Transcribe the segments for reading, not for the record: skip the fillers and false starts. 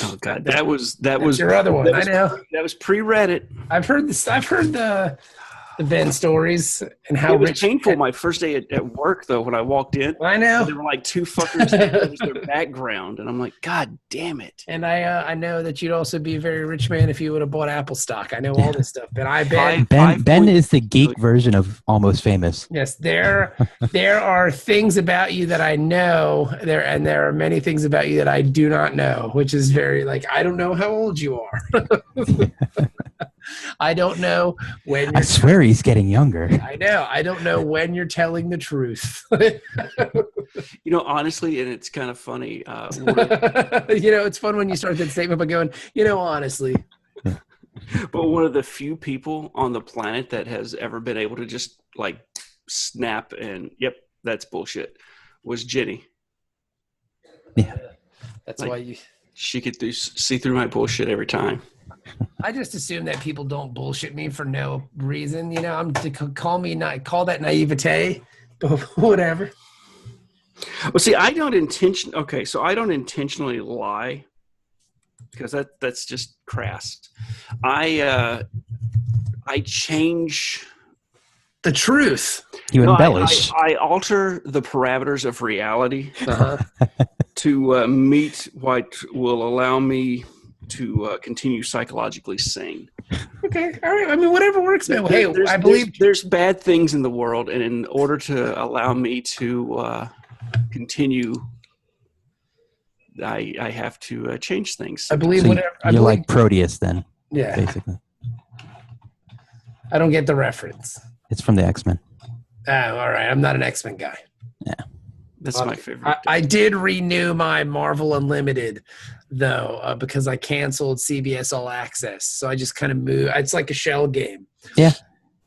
Oh God, that was your other one. I know. That was pre-Reddit. I've heard this. I've heard the Ben stories and how it was rich. Painful my first day at work though when I walked in. I know. There were like two fuckers. That was their background, and I'm like, God damn it. And I know that you'd also be a very rich man if you would have bought Apple stock. I know all this stuff, but Ben is the geek version of Almost Famous. Yes, there are things about you that I know and there are many things about you that I do not know, which is very I don't know how old you are. I don't know when. I swear he's getting younger. I know. I don't know when you're telling the truth. Honestly, and it's kind of funny. It's fun when you start that statement by going, honestly. But one of the few people on the planet that has ever been able to just snap and, yep, that's bullshit, was Jenny. Yeah. That's why she could see through my bullshit every time. I just assume that people don't bullshit me for no reason. I'm to call that naivete, but whatever. Well, see, I don't intentionally lie because that's just crass. I change the truth. You embellish. I alter the parameters of reality to meet what will allow me to continue psychologically sane. Okay, all right. I mean, whatever works, man. Hey, I believe there's bad things in the world, and in order to allow me to continue, I have to change things. I believe so you're like Proteus, then. Yeah, basically. I don't get the reference. It's from the X-Men. Oh, all right. I'm not an X-Men guy. Yeah, that's my favorite. I did renew my Marvel Unlimited, though, because I canceled CBS All Access. So I just kind of moved. It's like a shell game. Yeah,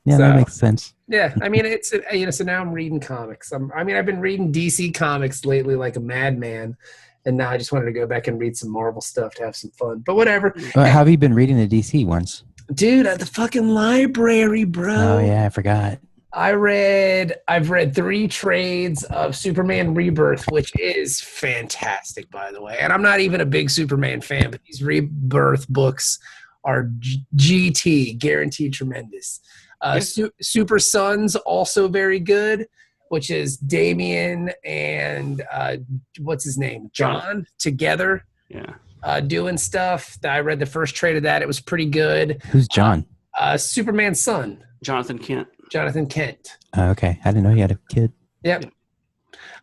that makes sense. Yeah, I mean, it's so now I'm reading comics. I've been reading DC comics lately like a madman, and now I just wanted to go back and read some Marvel stuff to have some fun. But whatever. How have you been reading the DC ones? Dude, at the fucking library, bro. Oh yeah, I forgot. I've read 3 trades of Superman Rebirth, which is fantastic, by the way. And I'm not even a big Superman fan, but these Rebirth books are GT, guaranteed tremendous. Super Sons, also very good, which is Damian and what's his name? John together. Yeah. Doing stuff. I read the first trade of that. It was pretty good. Who's John? Superman's son. Jonathan Kent. Okay. I didn't know he had a kid. Yep.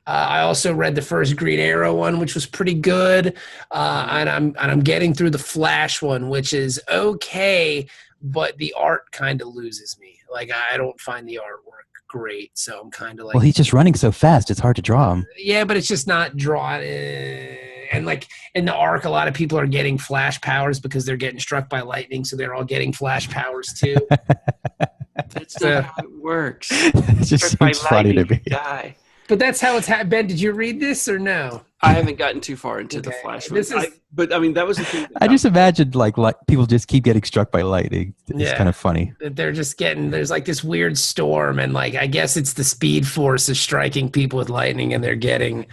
I also read the first Green Arrow one, which was pretty good. And I'm getting through the Flash one, which is okay, but the art kind of loses me. I don't find the artwork great, so I'm kind of Well, he's just running so fast, it's hard to draw him. Yeah, but it's just not drawn. And in the arc, a lot of people are getting Flash powers because they're getting struck by lightning, so they're all getting Flash powers too. That's not how it works. It just seems funny to me. Die. But that's how it's happened. Ben, did you read this or no? I haven't gotten too far into the Flash. But I mean, that was the thing. I just imagined like people just keep getting struck by lightning. It's kind of funny. They're just there's this weird storm, and I guess it's the Speed Force is striking people with lightning, and they're getting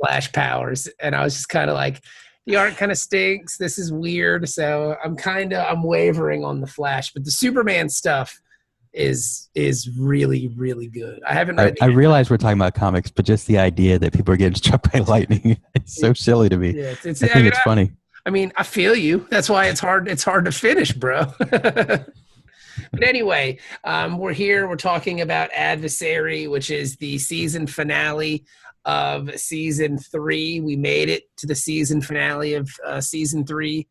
Flash powers. And I was just kind of the art kind of stinks. This is weird. So I'm wavering on the Flash, but the Superman stuff is really, really good. I haven't read. I realize we're talking about comics, but just the idea that people are getting struck by lightning is so silly to me. Yeah, I think it's funny. I mean, I feel you. That's why it's hard to finish, bro. But anyway, we're here. We're talking about Adversary, which is the season finale of season 3. We made it to the season finale of season 3.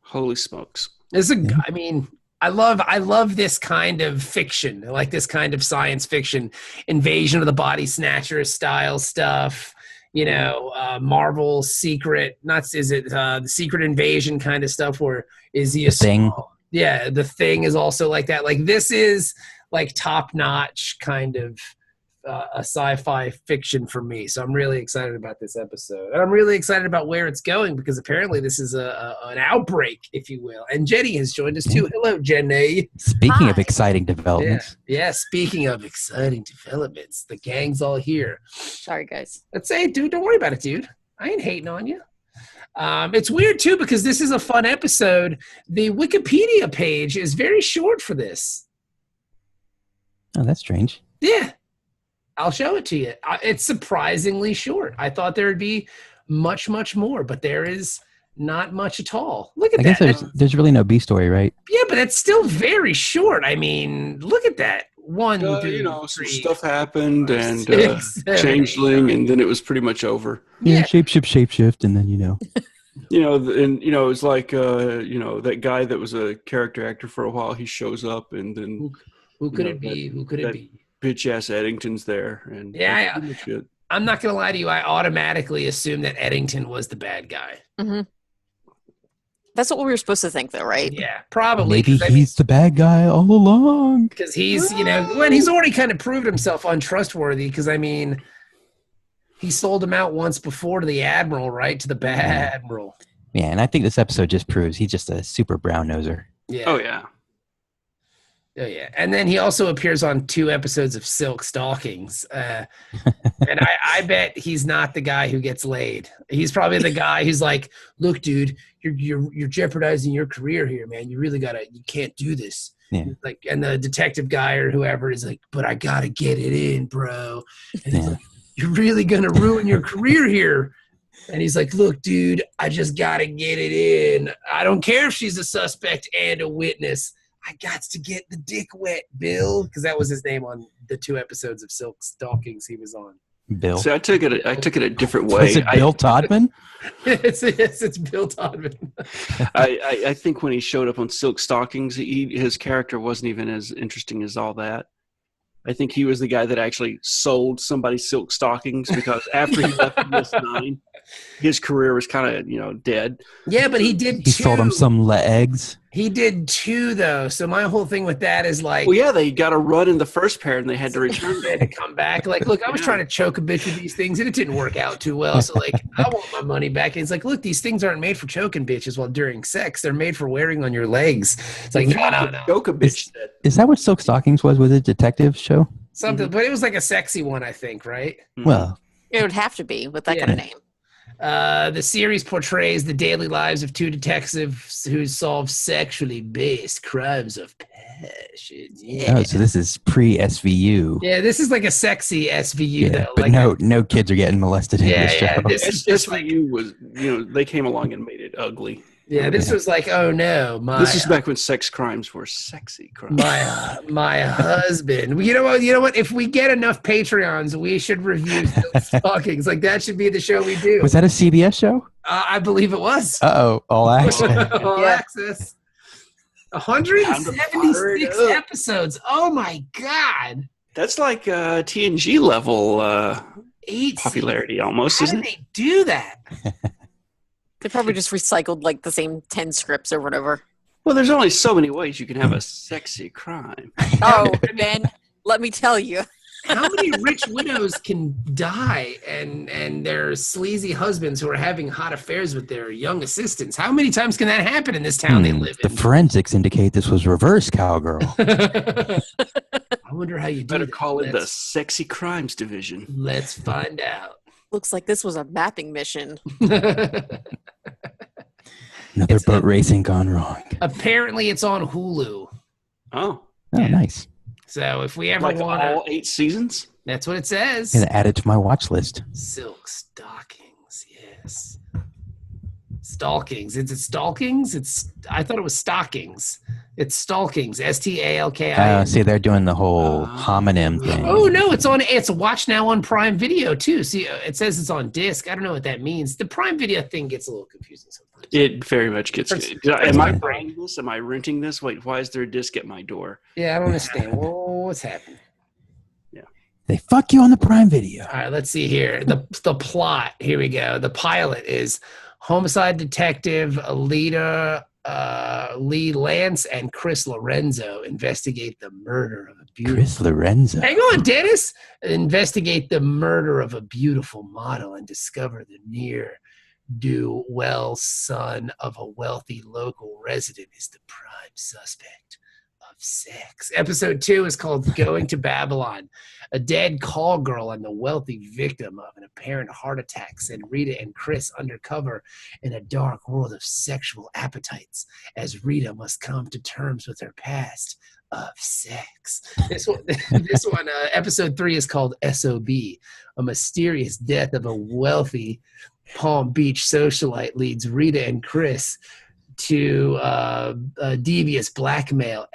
Holy smokes! I love this kind of fiction, this kind of science fiction, Invasion of the Body Snatchers style stuff. Marvel secret, the Secret Invasion kind of stuff. Where is he a Thing? Yeah, the Thing is also like that. This is top notch kind of a sci-fi fiction for me. So I'm really excited about this episode, and I'm really excited about where it's going because apparently this is an outbreak, if you will. And Jenny has joined us too. Hello, Jenny. Speaking of exciting developments. Yeah. Speaking of exciting developments, the gang's all here. Sorry, guys. Let's say, dude, don't worry about it, dude. I ain't hating on you. It's weird, too, because this is a fun episode. The Wikipedia page is very short for this. Oh, that's strange. Yeah. I'll show it to you. It's surprisingly short. I thought there would be much, much more, but there is not much at all. Look at that. I guess there's really no B story, right? Yeah, but it's still very short. I mean, look at that. One, two, some three, stuff happened and six, seven, changeling, 8, 9. and then it was pretty much over. Yeah, shapeshift, and then it's like that guy that was a character actor for a while. He shows up, and then who could it be? Who could it be? Bitch ass Eddington's there, and yeah. I'm not gonna lie to you. I automatically assumed that Eddington was the bad guy. Mm-hmm. That's what we were supposed to think, though, right? Yeah, probably. Maybe he's the bad guy all along. Because he's, when he's already kind of proved himself untrustworthy. Because he sold him out once before to the Admiral, right? To the bad Admiral. Yeah, and I think this episode just proves he's just a super brown noser. Yeah. Oh yeah. Oh yeah, and then he also appears on 2 episodes of Silk Stockings, and I bet he's not the guy who gets laid. He's probably the guy who's like, "Look, dude, you're jeopardizing your career here, man. You can't do this." Yeah. Like, and the detective guy or whoever is like, "But I gotta get it in, bro." And he's like, "You're really gonna ruin your career here." And he's like, "Look, dude, I just gotta get it in. I don't care if she's a suspect and a witness. I got to get the dick wet, Bill," because that was his name on the 2 episodes of Silk Stockings he was on. Bill. So I took it a different way. Was it Bill Todman? It's Bill Todman. I think when he showed up on Silk Stockings, his character wasn't even as interesting as all that. I think he was the guy that actually sold somebody silk stockings, because after he left DS9, his career was kind of, dead. Yeah, but he did 2. He sold him some eggs. He did 2, though. So my whole thing with that is like... Well, yeah, they got a run in the first pair, and they had to return. They had to come back. Like, look, I was trying to choke a bitch with these things, and it didn't work out too well. So, like, I want my money back. And it's like, look, these things aren't made for choking bitches while during sex. They're made for wearing on your legs. It's like, no. Choke a bitch. Is that what Silk Stockings was? Was it a detective show? Something, but it was like a sexy one, I think, right? Well, it would have to be with that kind of name. The series portrays the daily lives of 2 detectives who solve sexually based crimes of passion. Yeah. Oh, so this is pre-SVU. Yeah, this is like a sexy SVU, though. But like no kids are getting molested in this show. This SVU was, they came along and made it ugly. Yeah, this was like, oh no, this is back when sex crimes were sexy crimes. My husband. You know what? If we get enough Patreons, we should review Silk Stockings. Like, that should be the show we do. Was that a CBS show? I believe it was. All access. All access. 176 episodes. Oh my god. That's like TNG level popularity almost. How did they do that? They probably just recycled like the same 10 scripts or whatever. Well, there's only so many ways you can have a sexy crime. Oh, Ben, let me tell you. How many rich widows can die and their sleazy husbands who are having hot affairs with their young assistants? How many times can that happen in this town they live in? The forensics indicate this was reverse cowgirl. I wonder how you do Better that. call it the Sexy Crimes Division. Let's find out. Looks like this was a mapping mission. Another boat racing gone wrong. Apparently, it's on Hulu. Oh, nice. So if we ever want all 8 seasons, that's what it says. I'm gonna add it to my watch list. Silk Stockings, yes. Stalkings. Is it Stalkings? I thought it was Stockings. It's Stalkings. STALKI. See, they're doing the whole homonym thing. Oh no, it's watch now on Prime Video too. See, it says it's on disc. I don't know what that means. The Prime Video thing gets a little confusing sometimes. it very much gets. Am I buying this? Am I renting this? Wait, why is there a disc at my door? Yeah, I don't understand. What's happening? Yeah, they fuck you on the Prime Video. All right, let's see here. The plot. Here we go. The pilot is homicide detective Alita. Lee Lance and Chris Lorenzo investigate the murder of a beautiful... Chris Lorenzo. Hang on, Dennis! Investigate the murder of a beautiful model and discover the ne'er-do-well son of a wealthy local resident is the prime suspect of sex. Episode 2 is called Going to Babylon. A dead call girl and the wealthy victim of an apparent heart attack send Rita and Chris undercover in a dark world of sexual appetites as Rita must come to terms with her past of sex. This one, episode 3 is called SOB. A mysterious death of a wealthy Palm Beach socialite leads Rita and Chris to a devious blackmail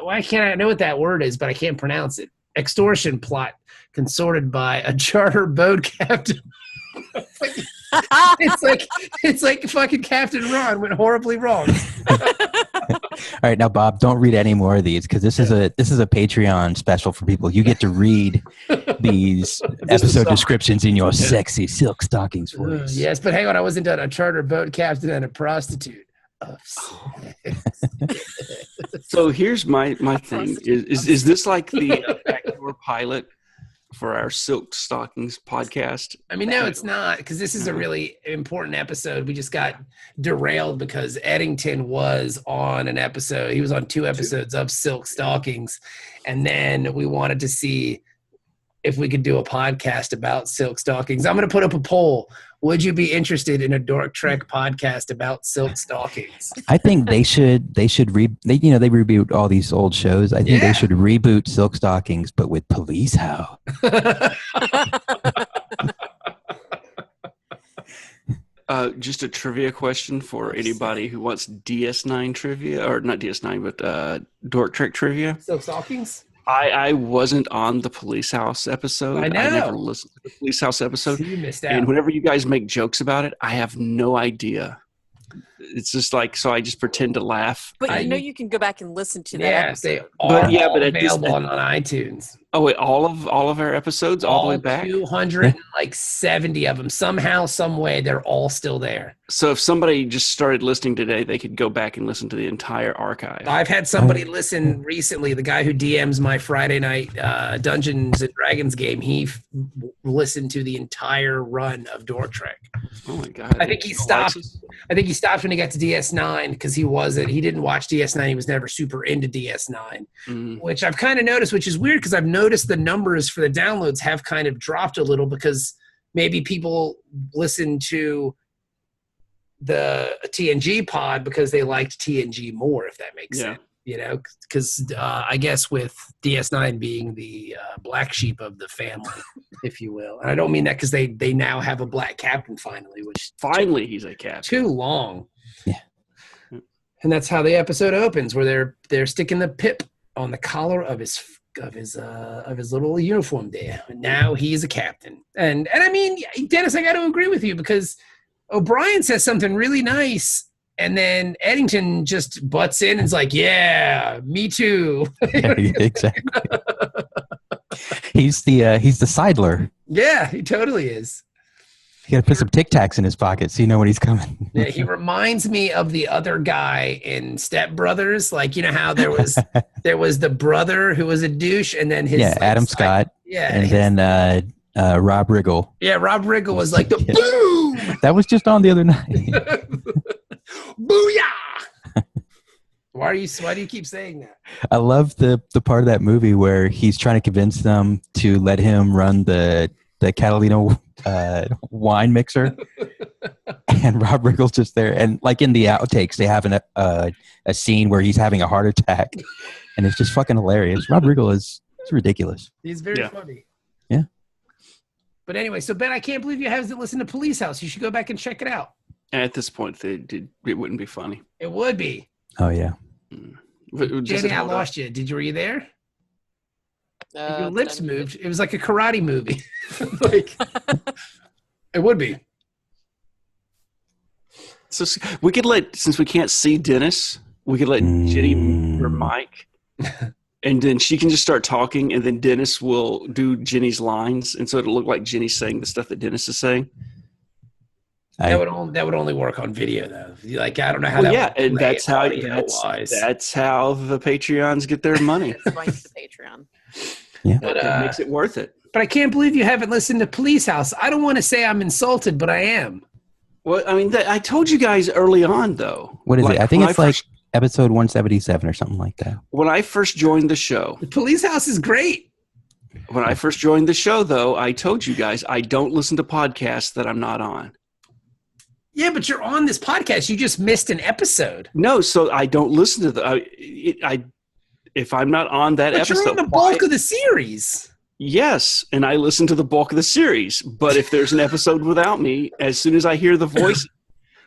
why can't I know what that word is, but I can't pronounce it. Extortion plot consorted by a charter boat captain. it's like fucking Captain Ron went horribly wrong. All right, now Bob, don't read any more of these because this is a Patreon special for people. You get to read these episode descriptions in your sexy silk stockings voice. Yes, but hang on, I wasn't done. A charter boat captain and a prostitute. So here's my thing. Is this like the backdoor pilot for our Silk Stockings podcast? I mean, no, it's not, because this is a really important episode. We just got derailed because Eddington was on an episode. He was on 2 episodes of Silk Stockings, and then we wanted to see if we could do a podcast about Silk Stockings. I'm going to put up a poll. Would you be interested in a Dork Trek podcast about Silk Stockings? I think they should they reboot all these old shows. I think they should reboot Silk Stockings, but with Police House. Just a trivia question for anybody who wants DS9 trivia, or not DS9, but Dork Trek trivia. Silk Stockings? I wasn't on the Police House episode. I know. I never listened to the Police House episode. So you missed out. And whenever you guys make jokes about it, I have no idea. It's just like, so I just pretend to laugh. But you can go back and listen to that episode. They are but available on iTunes. Oh wait, all of our episodes, all the way back? 270 of them. Somehow, some way, they're all still there. So if somebody just started listening today, they could go back and listen to the entire archive. I've had somebody listen recently, the guy who DMs my Friday night Dungeons and Dragons game, he listened to the entire run of Dork Trek. Oh my God. I think he stopped when he got to DS9 because he didn't watch DS9. He was never super into DS9, which I've kind of noticed, which is weird because I've noticed the numbers for the downloads have kind of dropped a little because maybe people listen to the TNG pod because they liked TNG more, if that makes sense. You know, because I guess with DS9 being the black sheep of the family, if you will. And I don't mean that because they now have a black captain finally, which he's a captain. Too long. Yeah. And that's how the episode opens, where they're sticking the pip on the collar of his little uniform there. And now he's a captain. And I mean, Dennis, I got to agree with you because O'Brien says something really nice, and then Eddington just butts in and is like, "Yeah, me too." Yeah, exactly. He's the sidler. Yeah, he totally is. You got to put some Tic Tacs in his pocket so you know when he's coming. Yeah, he reminds me of the other guy in Step Brothers. Like, you know how there was the brother who was a douche, and then his Adam Scott. Yeah, and then Rob Riggle. Yeah, Rob Riggle was like the boom. That was just on the other night. Booyah! Why do you keep saying that? I love the part of that movie where he's trying to convince them to let him run the Catalina wine mixer, and Rob Riggle's just there. And like in the outtakes, they have a scene where he's having a heart attack, and it's just fucking hilarious. Rob Riggle is ridiculous. He's very funny. Yeah. But anyway, so Ben, I can't believe you haven't listened to Police House. You should go back and check it out. At this point, it wouldn't be funny. It would be. Oh yeah. Jenny, I lost you. Were you there? Your lips moved. It was like a karate movie. Like, it would be. So we could since we can't see Dennis, we could let Jenny move her mic, and then she can just start talking, and then Dennis will do Jenny's lines, and so it'll look like Jenny's saying the stuff that Dennis is saying. That would only work on video though. Like, I don't know how. Well, yeah, and that's how the Patreons get their money. That's why it's the Patreon. Yeah, but it makes it worth it. But I can't believe you haven't listened to Police House. I don't want to say I'm insulted, but I am. Well, I mean, I told you guys early on, though. What is it? I think it's like episode 177 or something like that. When I first joined the show, The Police House is great. when I first joined the show, though, I told you guys I don't listen to podcasts that I'm not on. Yeah, but you're on this podcast. You just missed an episode. No, so I don't listen to if I'm not on that But episode. you're on the bulk of the series. Yes, and I listen to the bulk of the series. But if there's an episode without me, as soon as I hear the voice,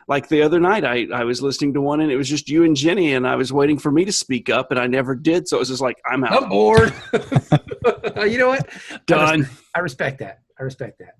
like the other night, I was listening to one and it was just you and Jenny, and I was waiting for me to speak up, and I never did. So it was just like, I'm out. I'm bored. You know what? Done. I respect that. I respect that.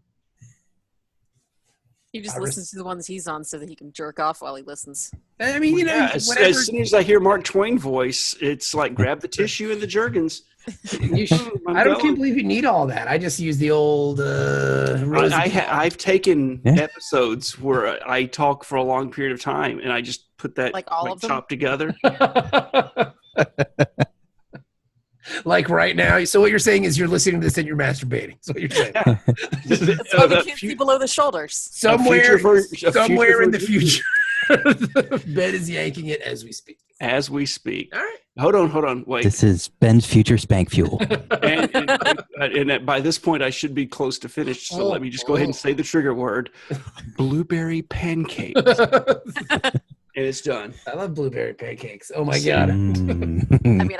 He just listens to the ones he's on so that he can jerk off while he listens. I mean, you know, Yeah, as soon as I hear Mark Twain voice, it's like grab the tissue and the Jergens. I can't believe you need all that. I just use the old. I've taken episodes where I talk for a long period of time, and I just put that Like all of them? chopped together. Like right now. So what you're saying is you're listening to this and you're masturbating. That's what you're saying. That's why we can't see below the shoulders. Somewhere in the version. future, Ben is yanking it as we speak. As we speak. All right. Hold on. Wait. This is Ben's future spank fuel. and by this point, I should be close to finished. So let me just go ahead and say the trigger word: blueberry pancakes. And it's done. I love blueberry pancakes. Oh my god. I mean,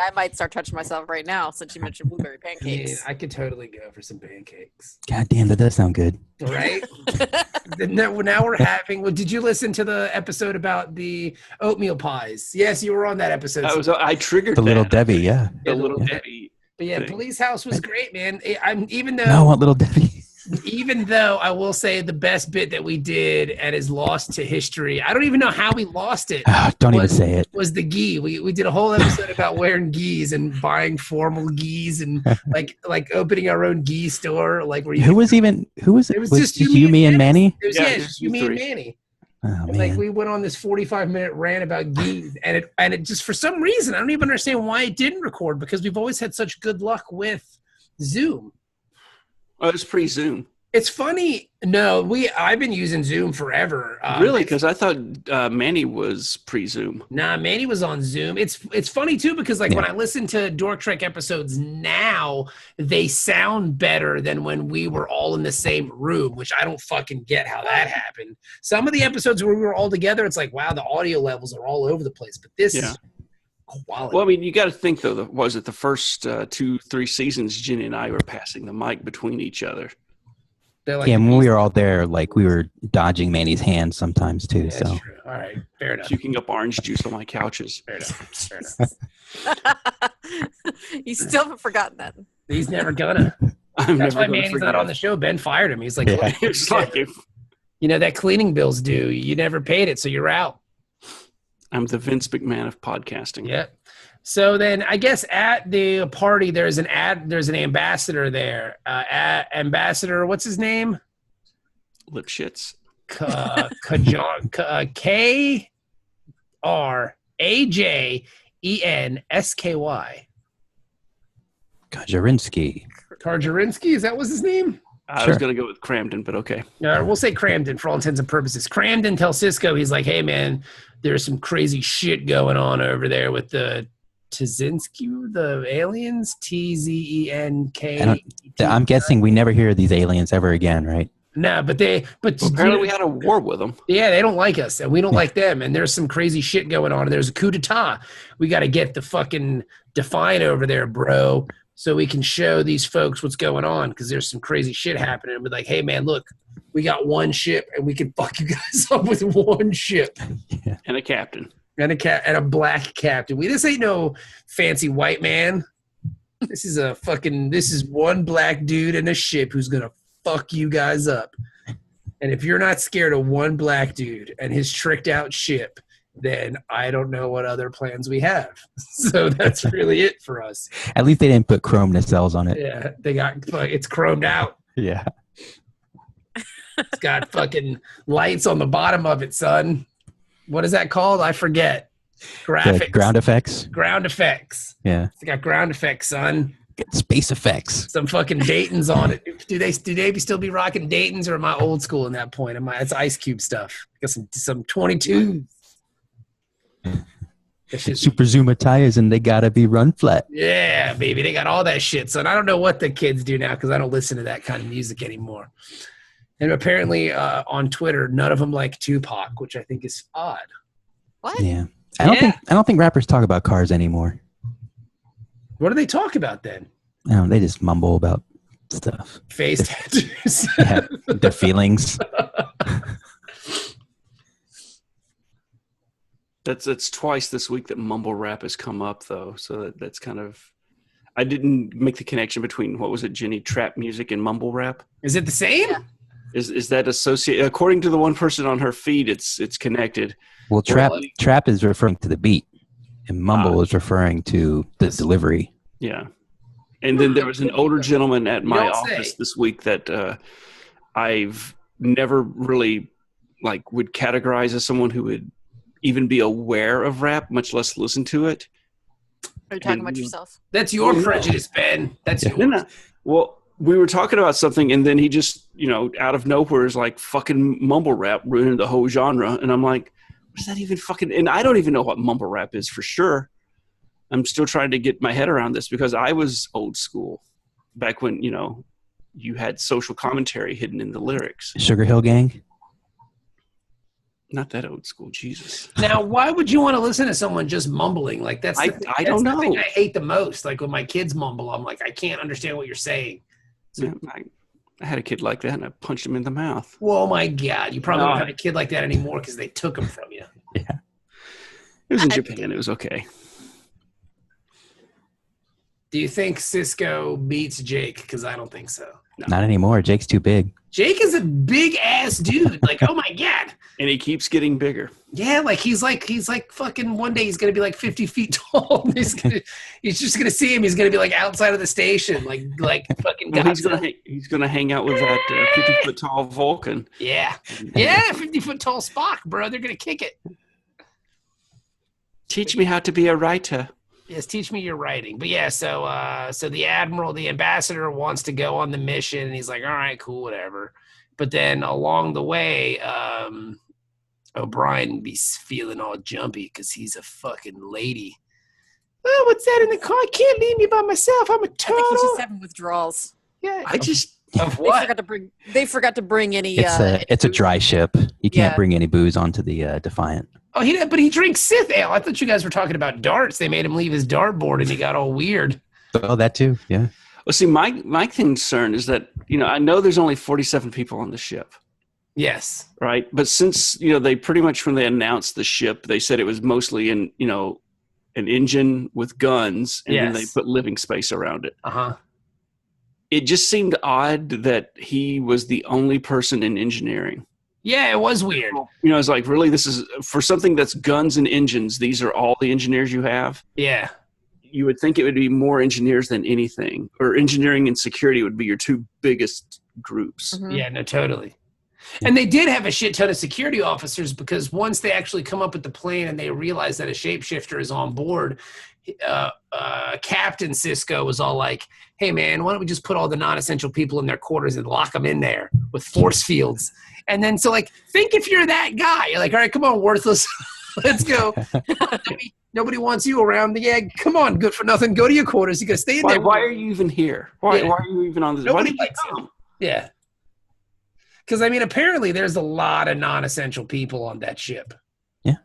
I might start touching myself right now since you mentioned blueberry I mean, pancakes. I could totally go for some pancakes. God damn, that does sound good. Right? now we're having. Well, did you listen to the episode about the oatmeal pies? Yes, you were on that episode. I triggered The Little that. Debbie, yeah. The Little Debbie. But yeah, thing. Police House was great, man. No, I want Little Debbie. Even though I will say the best bit that we did and is lost to history, I don't even know how we lost it. Don't even say it. Was the gi. We did a whole episode about wearing gis and buying formal gis and like opening our own gi store. Like where you Who was it? It was just you, me, and Manny? It was just you, me, and three. Manny. Oh, And, man. like we went on this 45-minute rant about gis, and it just for some reason I don't even understand why it didn't record, because we've always had such good luck with Zoom. Oh, it's pre-Zoom. It's funny. No, I've been using Zoom forever. Really? Because I thought Manny was pre-Zoom. Nah, Manny was on Zoom. It's funny too because when I listen to Dork Trek episodes now, they sound better than when we were all in the same room, which I don't fucking get how that happened. Some of the episodes where we were all together, it's like, wow, the audio levels are all over the place. But this is quality. Well, I mean, you got to think though. Was it the first 2-3 seasons? Jenny and I were passing the mic between each other. Like, Yeah, when we were all there, like we were dodging Manny's hands sometimes too. Yeah, So that's true. All right, fair enough. Puking up orange juice on my couches. Fair enough. You still haven't forgotten that. He's never gonna. I'm That's never why gonna Manny's forget not on it. the show. Ben fired him. He's like, Yeah. "Look, It's like if you know that cleaning bill's due. You never paid it, so you're out." I'm the Vince McMahon of podcasting. Yeah. So then I guess at the party there's an ambassador there. Ambassador, what's his name? Lip shits. K-R-A-J-E-N-S-K-Y. Kajarinsky. Karjarinsky, is that was his name? I Sure. was going to go with Cramden, but okay. We'll say Cramden for all intents and purposes. Cramden tells Sisko, he's like, hey, man, there's some crazy shit going on over there with the Tzinski, the aliens, T-Z-E-N-K. I'm guessing we never hear these aliens ever again, right? No, but Apparently we had a war with them. yeah, they don't like us, and we don't like them, and there's some crazy shit going on, and there's a coup d'etat. We got to get the fucking Defiant over there, bro, so we can show these folks what's going on, because there's some crazy shit happening. And we're like, hey, man, look, we got one ship, and we can fuck you guys up with one ship. And a captain. And a black captain. This ain't no fancy white man. This is one black dude in a ship who's going to fuck you guys up. And if you're not scared of one black dude and his tricked out ship, then I don't know what other plans we have. So that's really it for us. At least they didn't put chrome nacelles on it. Yeah, it's chromed out. Yeah. It's got fucking lights on the bottom of it, son. What is that called? I forget. Graphics. The ground effects. Ground effects. Yeah. It's got ground effects, son. Get space effects. Some fucking Dayton's on it. Do they still be rocking Dayton's, or am I old school in that point? It's Ice Cube stuff. Got some 22. Super Zuma tires, and they gotta be run flat. Yeah, baby, they got all that shit. So I don't know what the kids do now because I don't listen to that kind of music anymore. And apparently on Twitter, none of them like Tupac, which I think is odd. What? Yeah, I don't think rappers talk about cars anymore. What do they talk about then? No, they just mumble about stuff. Face tattoos. Yeah, their feelings. That's twice this week that mumble rap has come up, though. So that's kind of. I didn't make the connection between what was it, Jenny, trap music and mumble rap. Is it the same? Yeah. Is that associated? According to the one person on her feed, it's connected. Well, trap is referring to the beat, and mumble is referring to the delivery. Yeah. And then there was an older gentleman at my office this week that I've never really would categorize as someone who would even be aware of rap, much less listen to it. Are you talking about yourself? That's your prejudice, Ben. That's yours. No. Well, we were talking about something, and then he just, out of nowhere is like, fucking mumble rap ruining the whole genre. And I'm like, what is that even fucking? And I don't even know what mumble rap is for sure. I'm still trying to get my head around this because I was old school back when, you had social commentary hidden in the lyrics. Sugar Hill Gang? Not that old school, Jesus. Now, why would you want to listen to someone just mumbling? Like that's I don't know. The thing I hate the most. Like when my kids mumble, I'm like, I can't understand what you're saying. So, I had a kid like that, and I punched him in the mouth. Well, my God, you probably don't have a kid like that anymore because they took him from you. Yeah, it was in Japan. It was okay. Do you think Sisko beats Jake? Because I don't think so. No. Not anymore. Jake's too big. Jake is a big ass dude. Like, oh my God. And he keeps getting bigger. Yeah, he's like fucking one day he's gonna be like 50 feet tall. He's just gonna see him. He's gonna be like outside of the station, like fucking. Well, he's gonna hang out with that 50-foot tall Vulcan. Yeah, 50-foot tall Spock, bro. They're gonna kick it. Teach me how to be a writer. Yes, teach me your writing. But yeah, so the admiral, the ambassador wants to go on the mission, and he's like, all right, cool, whatever. But then along the way, O'Brien be feeling all jumpy because he's a fucking lady. Oh, what's that in the car? I can't leave me by myself. I'm a turtle. I think he's just having withdrawals. Yeah, of what? They forgot to bring any. It's a dry ship. You can't bring any booze onto the Defiant. Oh, but he drinks Sith ale. I thought you guys were talking about darts. They made him leave his dartboard, and he got all weird. Oh, that too. Yeah. Well, see, my concern is that I know there's only 47 people on the ship. Yes. Right, but since they pretty much when they announced the ship, they said it was mostly an engine with guns, and then they put living space around it. It just seemed odd that he was the only person in engineering. Yeah, it was weird. It's like, really, this is for something that's guns and engines. These are all the engineers you have. Yeah. You would think it would be more engineers than anything, or engineering and security would be your two biggest groups. Mm-hmm. Yeah, no, totally. And they did have a shit ton of security officers because once they actually come up with the plane and they realize that a shapeshifter is on board, Captain Sisko was all like, hey, man, why don't we just put all the non-essential people in their quarters and lock them in there with force fields? And then so, think if you're that guy. You're like, all right, come on, worthless. Let's go. Nobody wants you around. Yeah, come on, good for nothing. Go to your quarters. You got to stay in there. Why are you even here? Why are you even on this? Nobody likes him. Yeah. Because, apparently there's a lot of non-essential people on that ship. Yeah.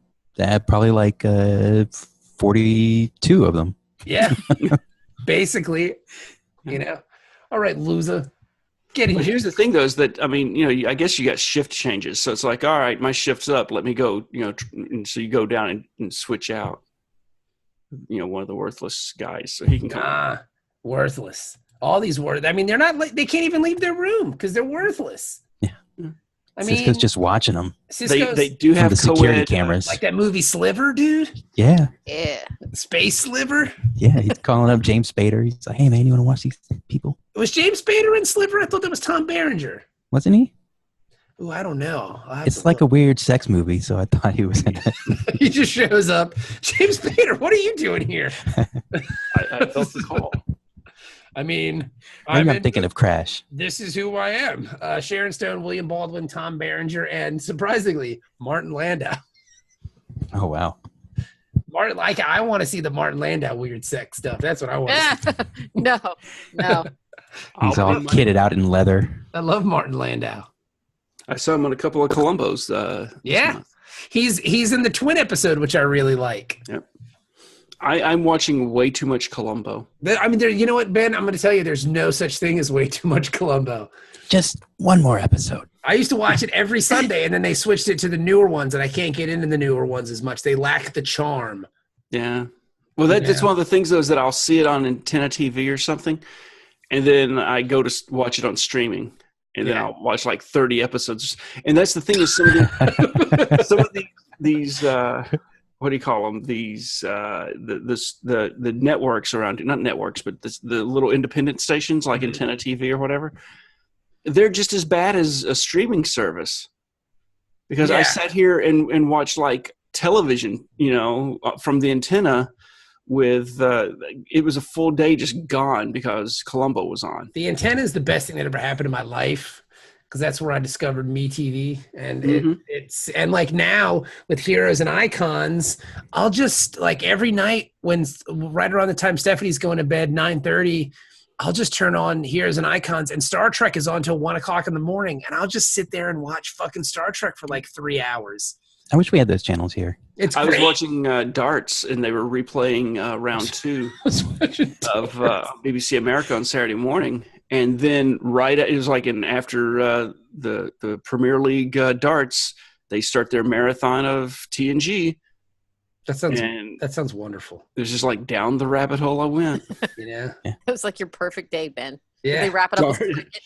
Probably 42 of them. Yeah. Basically, All right, loser. But here's the thing, though, is that, I guess you got shift changes. So it's like, all right, my shift's up. Let me go, and so you go down and switch out, one of the worthless guys. So he can come. Worthless. All these words. They're not, they can't even leave their room because they're worthless. Yeah. Cisco's just watching them. They do have the security cameras. Like that movie Sliver, dude? Yeah. Yeah. Space Sliver? Yeah, he's calling up James Spader. He's like, hey, man, you want to watch these people? Was James Spader in Sliver? I thought that was Tom Berenger. Wasn't he? Oh, I don't know. It's like a weird sex movie, so I thought he was in it. He just shows up. James Spader, what are you doing here? I felt the call. I'm thinking of Crash. This is who I am. Sharon Stone, William Baldwin, Tom Berenger, and surprisingly, Martin Landau. Oh, wow. Martin, like I want to see the Martin Landau weird sex stuff. That's what I want to see. No. He's all kitted out in leather. I love Martin Landau. I saw him on a couple of Columbos. This month. He's in the Twin episode, which I really like. Yep. I'm watching way too much Columbo. I mean, you know what, Ben? I'm going to tell you, there's no such thing as way too much Columbo. Just one more episode. I used to watch it every Sunday, and then they switched it to the newer ones, and I can't get into the newer ones as much. They lack the charm. Yeah. Well, that's one of the things, though, is that I'll see it on Antenna TV or something, and then I go to watch it on streaming, and then I'll watch like 30 episodes. And that's the thing is some of these what do you call them? These the networks around, not networks, but the little independent stations like Antenna TV or whatever. They're just as bad as a streaming service, because I sat here and watched like television, from the Antenna with it was a full day just gone because Columbo was on. The Antenna is the best thing that ever happened in my life, because that's where I discovered MeTV, and it's and like now with Heroes and Icons, I'll just like every night when right around the time Stephanie's going to bed 9:30, I'll just turn on Heroes and Icons, and Star Trek is on till 1 o'clock in the morning, and I'll just sit there and watch fucking Star Trek for like 3 hours. I wish we had those channels here. I was watching Darts, and they were replaying round 2 of BBC America on Saturday morning. And then it was like after the Premier League darts, they start their marathon of TNG. That sounds wonderful. It was just like down the rabbit hole I went. Yeah. It was like your perfect day, Ben. Yeah. Did they wrap it up with cricket?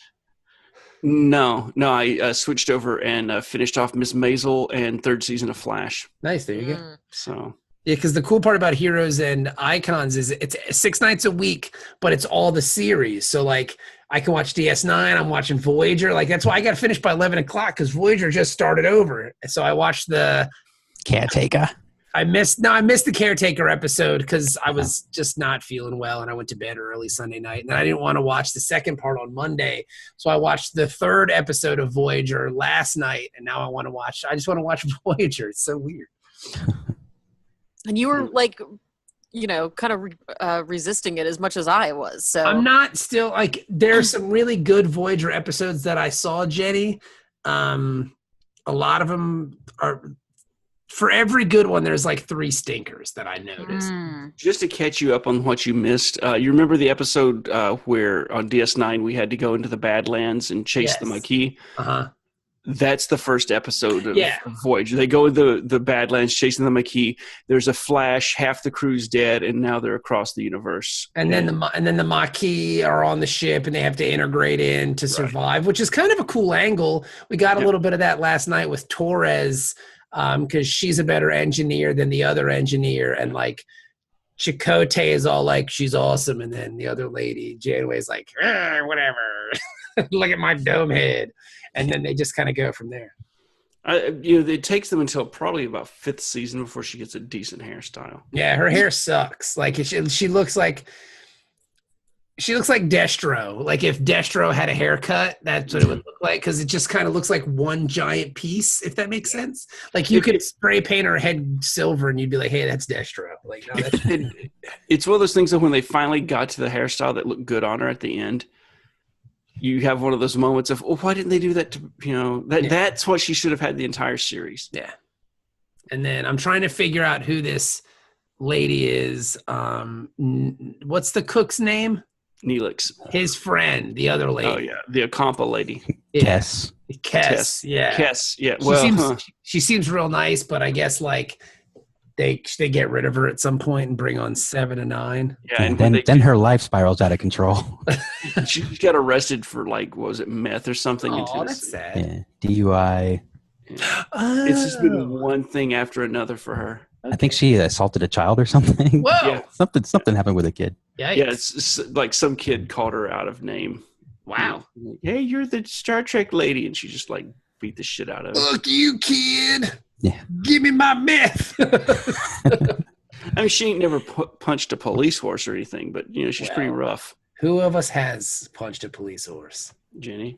No, I switched over and finished off Miss Maisel and 3rd season of Flash. Nice, there you go. So yeah, because the cool part about Heroes and Icons is it's 6 nights a week, but it's all the series. So like I can watch DS9, I'm watching Voyager. Like that's why I got to finish by 11 o'clock, because Voyager just started over. So I watched the Caretaker. I missed the Caretaker episode because I was just not feeling well, and I went to bed early Sunday night, and then I didn't want to watch the second part on Monday, so I watched the 3rd episode of Voyager last night, and now I just want to watch Voyager. It's so weird. And you were like, kind of resisting it as much as I was. So I'm not still like, there's some really good Voyager episodes that I saw, Jenny. A lot of them are. For every good one, there's like 3 stinkers that I noticed. Just to catch you up on what you missed, you remember the episode where on DS9 we had to go into the Badlands and chase the Maquis? Uh-huh. That's the first episode of Voyager. They go to the Badlands chasing the Maquis. There's a flash, half the crew's dead, and now they're across the universe. And then the Maquis are on the ship, and they have to integrate in to survive, which is kind of a cool angle. We got a little bit of that last night with Torres, because she's a better engineer than the other engineer, and like Chakotay is all like she's awesome, and then the other lady Janeway's like whatever, look at my dome head, and then they just kind of go from there. It takes them until probably about 5th season before she gets a decent hairstyle. Yeah, her hair sucks. Like she looks like Destro. Like if Destro had a haircut, that's what it would look like, because it just kind of looks like one giant piece, if that makes sense. Like you could spray paint her head silver and you'd be like, hey, that's Destro. Like, no, that's it's one of those things that when they finally got to the hairstyle that looked good on her at the end, you have one of those moments of, why didn't they do that to, that's what she should have had the entire series. Yeah. And then I'm trying to figure out who this lady is. What's the cook's name? Neelix. His friend, the other lady. Oh, yeah. The Acampa lady. Yeah. Kess. Yeah. Kess, yeah. Well, she seems real nice, but I guess like they get rid of her at some point and bring on 7 and 9. Yeah, and then her life spirals out of control. She got arrested for like, what was it, meth or something? Oh, that's sad. Yeah. DUI. Yeah. It's just been one thing after another for her. I think she assaulted a child or something. Whoa! Yeah. Something happened with a kid. Yeah, it's like some kid called her out of name. Wow. Hey, you're the Star Trek lady, and she just like beat the shit out of him. Look, you kid. Yeah. Give me my meth. I mean, she ain't never punched a police horse or anything, but she's pretty rough. Who of us has punched a police horse? Jenny.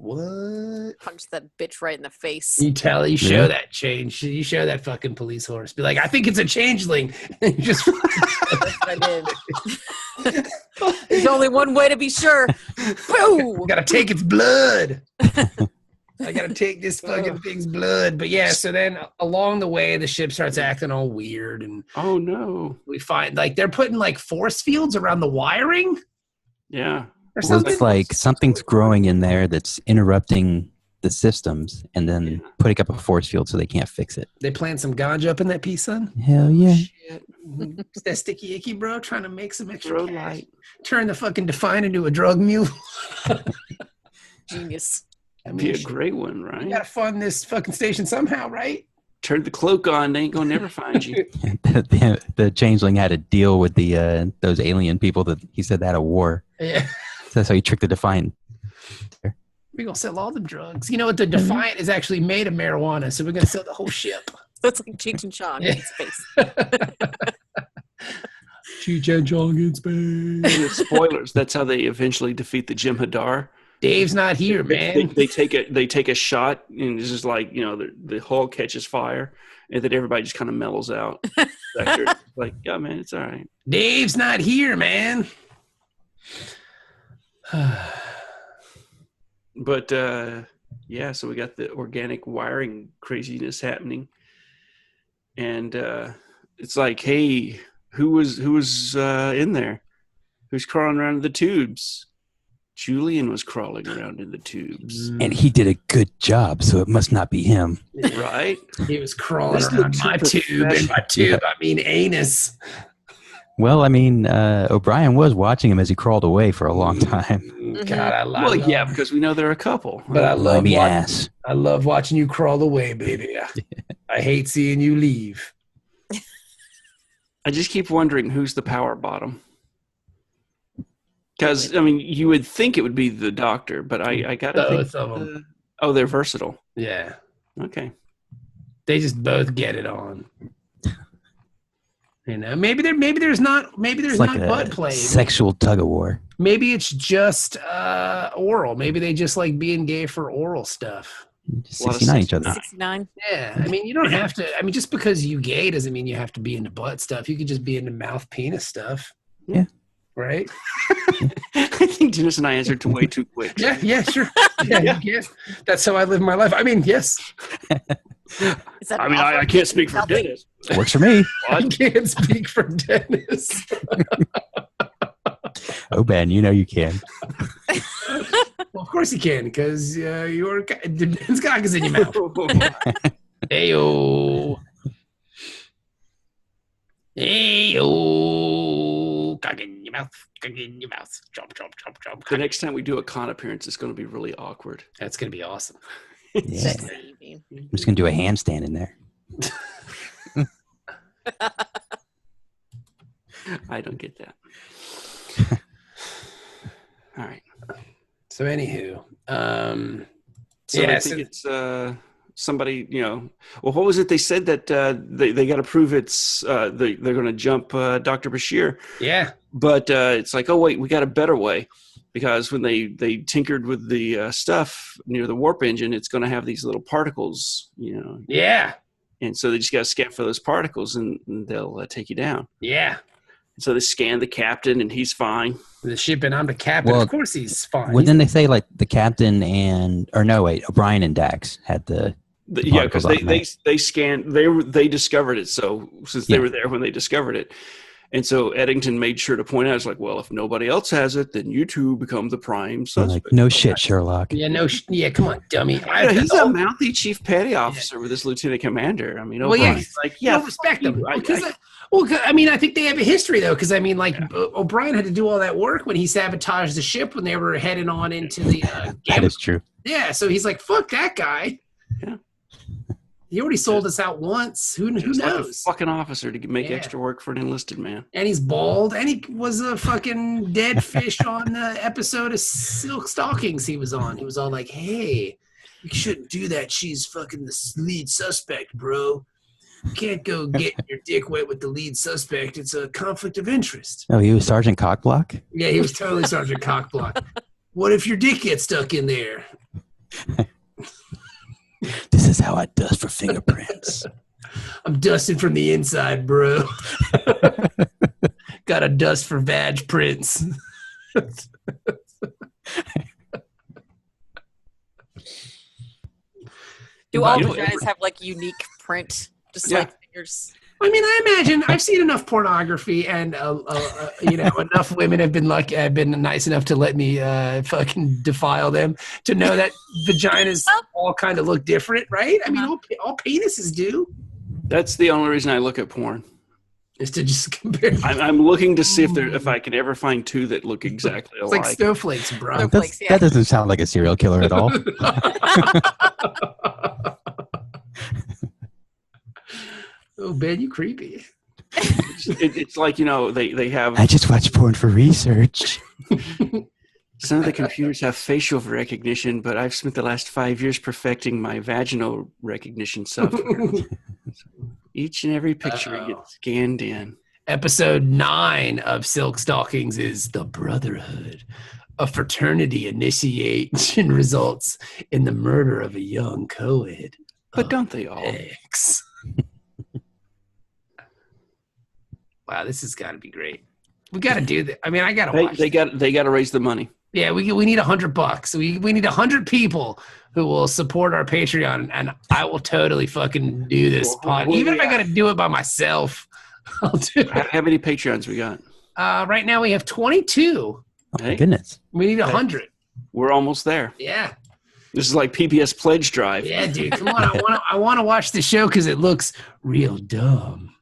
What? Punch that bitch right in the face. You tell, you show that change. You show that fucking police horse. Be like, I think it's a changeling. And you just That's what I did. There's only one way to be sure. Boom! gotta take its blood. I gotta take this fucking thing's blood. But yeah, so then along the way, the ship starts acting all weird, and oh no, we find like they're putting like force fields around the wiring. Yeah. Or Well, something. it's like something's growing in there that's interrupting the systems and then putting up a force field so they can't fix it. They plant some ganja up in that piece, son. Hell yeah. Shit. It's that sticky icky, bro, trying to make some extra Throw cash. light. Turn the fucking Define into a drug mule. Genius. I Be a shit, great one, you right? gotta fund this fucking station somehow, right? Turn the cloak on, they ain't gonna never find you. The changeling had a deal with the those alien people that he said they had a war. Yeah. So that's how he tricked the Defiant. We're gonna sell all them drugs. You know what? The Defiant is actually made of marijuana, so we're gonna sell the whole ship. That's like Cheech and Chong Yeah. in space. Cheech and Chong in space. Spoilers. That's how they eventually defeat the Jem'Hadar. Dave's not here, man. They take a shot, and it's just like, you know, the hull catches fire, and then everybody just kind of mellows out. Like, yeah, man, it's all right. Dave's not here, man. But yeah, so we got the organic wiring craziness happening, and it's like, hey, who was in there? Who's crawling around in the tubes? Julian was crawling around in the tubes, And he did a good job, so it must not be him. right? He was crawling This around looks my super tube. And by tube, I mean anus. Well, I mean, O'Brien was watching him as he crawled away for a long time. God, I love. Well, yeah, because we know they're a couple. But I love Limey watching, ass. I love watching you crawl away, baby. I hate seeing you leave. I just keep wondering who's the power bottom. Because, I mean, you would think it would be the doctor, but I got to Both think. of them. Oh, they're versatile. Yeah, Okay. they just both get it on. You know, maybe there's not It's like butt a play. sexual tug of war. Maybe it's just oral. Maybe they just like being gay for oral stuff. Just A lot of 69 each other. 69. Yeah, I mean, you don't have to. I mean, just because you gay doesn't mean you have to be into butt stuff. You could just be into mouth penis stuff. Yeah. Right? I think Dennis and I answered way too quick. Yeah, sure. Yeah, yes. That's how I live my life. I mean, yes. Is that I mean, awful? I can't speak for Nothing. Dennis. Works for me. I can't speak for Dennis. Oh, Ben, you know you can. Well, of course you can, because your Dennis cock is in your mouth. Heyo. Heyo. Cock in your mouth. Cock in your mouth. Chomp, chomp, chomp, chomp. The next time we do a con appearance, it's going to be really awkward. That's going to be awesome. Yeah. Sexy. I'm just going to do a handstand in there. I don't get that. All right. So, anywho. So Yeah, I think it's somebody, you know. Well, what was it? They said that they got to prove it's they're going to jump Dr. Bashir, Yeah. but it's like, oh wait, we got a better way, because when they tinkered with the stuff near the warp engine, it's going to have these little particles, you know, Yeah. and so they just got to scan for those particles, and they'll take you down. Yeah. So they scan the captain, and he's fine. The ship, and I'm the captain. Well, of course he's fine. Well, then they say like the captain O'Brien and Dax had the Yeah, because particles on they scanned, they discovered it. So since they were there when they discovered it, and so Eddington made sure to point out, it's like, well, if nobody else has it, then you two become the prime suspect. like, no shit, Sherlock. Yeah, yeah, come on, dummy. He's a mouthy chief petty officer with this lieutenant commander. I mean, Well, O'Brien's yeah, like, yeah, yeah, respect fuck him. you. I mean, I think they have a history though, because I mean, like O'Brien had to do all that work when he sabotaged the ship when they were heading on into the. That Gamma. is true. Yeah, so he's like, "Fuck that guy." Yeah. He already sold us out once. Who He's like a knows? fucking officer to make Yeah. extra work for an enlisted man. And he's bald, and he was a fucking dead fish on the episode of Silk Stockings he was on. He was all like, "Hey, you shouldn't do that. She's fucking the lead suspect, bro. You can't go get your dick wet with the lead suspect. It's a conflict of interest." Oh, he was Sergeant Cockblock? Yeah, he was totally Sergeant Cockblock. What if your dick gets stuck in there? This is how I dust for fingerprints. I'm dusting from the inside, bro. Got to dust for vag prints. Do all vaginas have like unique print? Just like fingers. I mean, I imagine I've seen enough pornography, and enough women have been nice enough to let me fucking defile them to know that vaginas all kind of look different, right? I mean, all penises do. That's the only reason I look at porn. Is to just compare. I'm looking to see if I can ever find two that look exactly alike. It's like snowflakes, bro. That doesn't sound like a serial killer at all. Oh, Ben, you creepy. It's like, they have... I just watch porn for research. Some of the computers have facial recognition, but I've spent the last 5 years perfecting my vaginal recognition software. Each and every picture gets scanned in. Episode 9 of Silk Stockings is The Brotherhood. A fraternity initiation results in the murder of a young co-ed. But don't they all? Wow, this has got to be great. We got to do that. I mean, I got to watch. They got to raise the money. Yeah, we need $100. We need 100 people who will support our Patreon, and I will totally fucking do this pod. Even if I got to do it by myself, I'll do it. How many Patreons we got? Right now we have 22. Oh my goodness. We need 100. We're almost there. Yeah. This is like PBS Pledge Drive. Yeah, dude. Come on. I want to watch the show because it looks real dumb.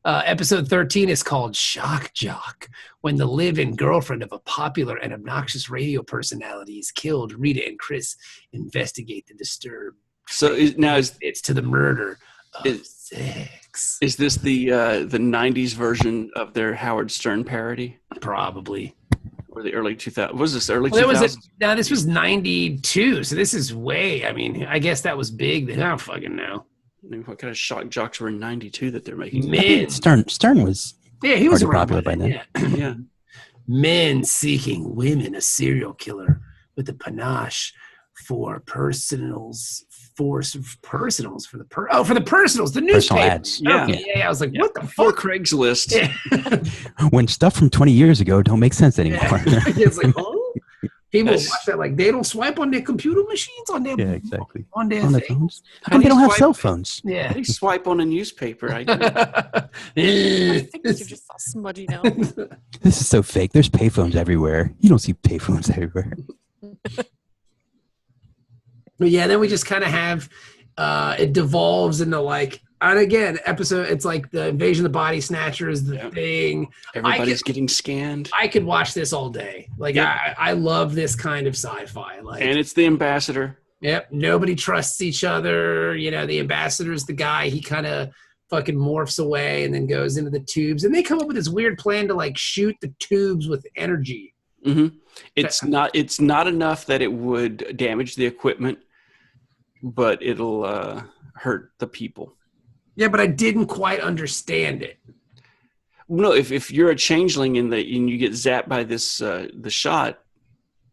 Episode 13 is called Shock Jock. When the live-in girlfriend of a popular and obnoxious radio personality is killed, Rita and Chris investigate the disturbed. So it's to the murder of sex. Is this the 90s version of their Howard Stern parody? Probably. Or the early 2000s? Was this early 2000s? No, this was 92. So this is way. I mean, I guess that was big. I don't fucking know. I mean, what kind of shock jocks were in 92 that they're making? Men. Stern was he was popular by then. Yeah. Men seeking women, a serial killer with a panache for personals. For the personals, the newspaper. Personal ads. Yeah. I was like, what the For fuck? Craigslist. Yeah. When stuff from 20 years ago don't make sense anymore. It's like, oh. People watch that like they don't swipe on their computer machines on their exactly. on their phones. How come they don't have cell phones? Yeah, they swipe on a newspaper. I think you just saw smudgy now. This is so fake. There's payphones everywhere. You don't see payphones everywhere. But yeah, then we just kind of have it devolves into like. And again, it's like the Invasion of the Body Snatchers, the thing. Everybody's getting scanned. I could watch this all day. Like I love this kind of sci-fi. Like, and it's the ambassador. Yep. Nobody trusts each other. The ambassador's the guy. He kind of fucking morphs away and then goes into the tubes. And they come up with this weird plan to like shoot the tubes with energy. Mm-hmm. It's not enough that it would damage the equipment, but it'll hurt the people. Yeah, but I didn't quite understand it. No, if you're a changeling and you get zapped by this the shot,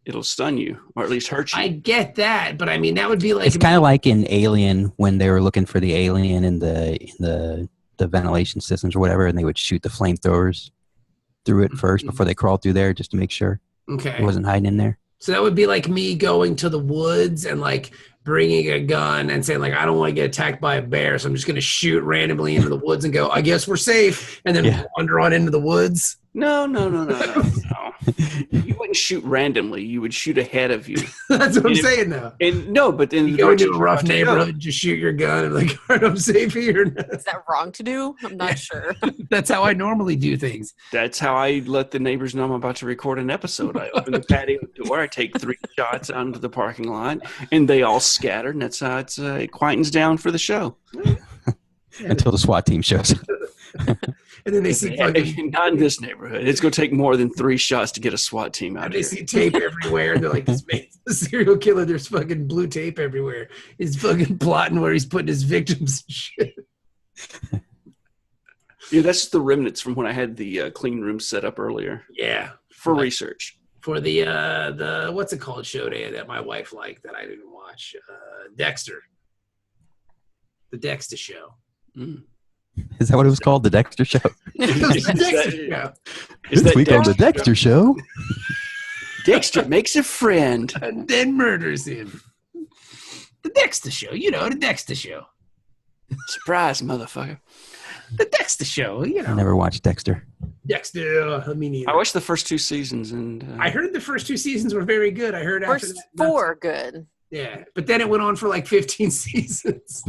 it'll stun you or at least hurt you. I get that, but I mean that would be like it's kind of like in Alien when they were looking for the alien in the ventilation systems or whatever, and they would shoot the flamethrowers through it first before they crawled through there just to make sure it wasn't hiding in there. So that would be like me going to the woods and like bringing a gun and saying like, I don't want to get attacked by a bear, so I'm just going to shoot randomly into the woods and go, I guess we're safe, and then wander on into the woods. No. You wouldn't shoot randomly. You would shoot ahead of you. That's what I'm saying, though. But then you go into a rough neighborhood, just shoot your gun and like, all right, I'm safe here. Is that wrong to do? I'm not sure. That's how I normally do things. That's how I let the neighbors know I'm about to record an episode. I open the patio door, I take 3 shots out into the parking lot, and they all scatter, and that's how it quietens down for the show. Until the SWAT team shows up. And then they see fucking... Not in this neighborhood. It's going to take more than 3 shots to get a SWAT team out here. They see tape everywhere, and they're like, this man's a serial killer. There's fucking blue tape everywhere. He's fucking plotting where he's putting his victims and shit. Yeah, that's the remnants from when I had the clean room set up earlier. Yeah. For research. for the what's it called show that my wife liked that I didn't watch. Dexter. The Dexter Show. Mm. Is that what it was called? The Dexter Show? The Dexter Show. This week on the Dexter Show. Dexter makes a friend. And then murders him. The Dexter Show. You know, the Dexter Show. Surprise, motherfucker. The Dexter Show, you know. I never watched Dexter. Dexter, I mean, I watched the first 2 seasons, and I heard the first 2 seasons were very good. I heard after First that, 4 good. Yeah, but then it went on for like 15 seasons.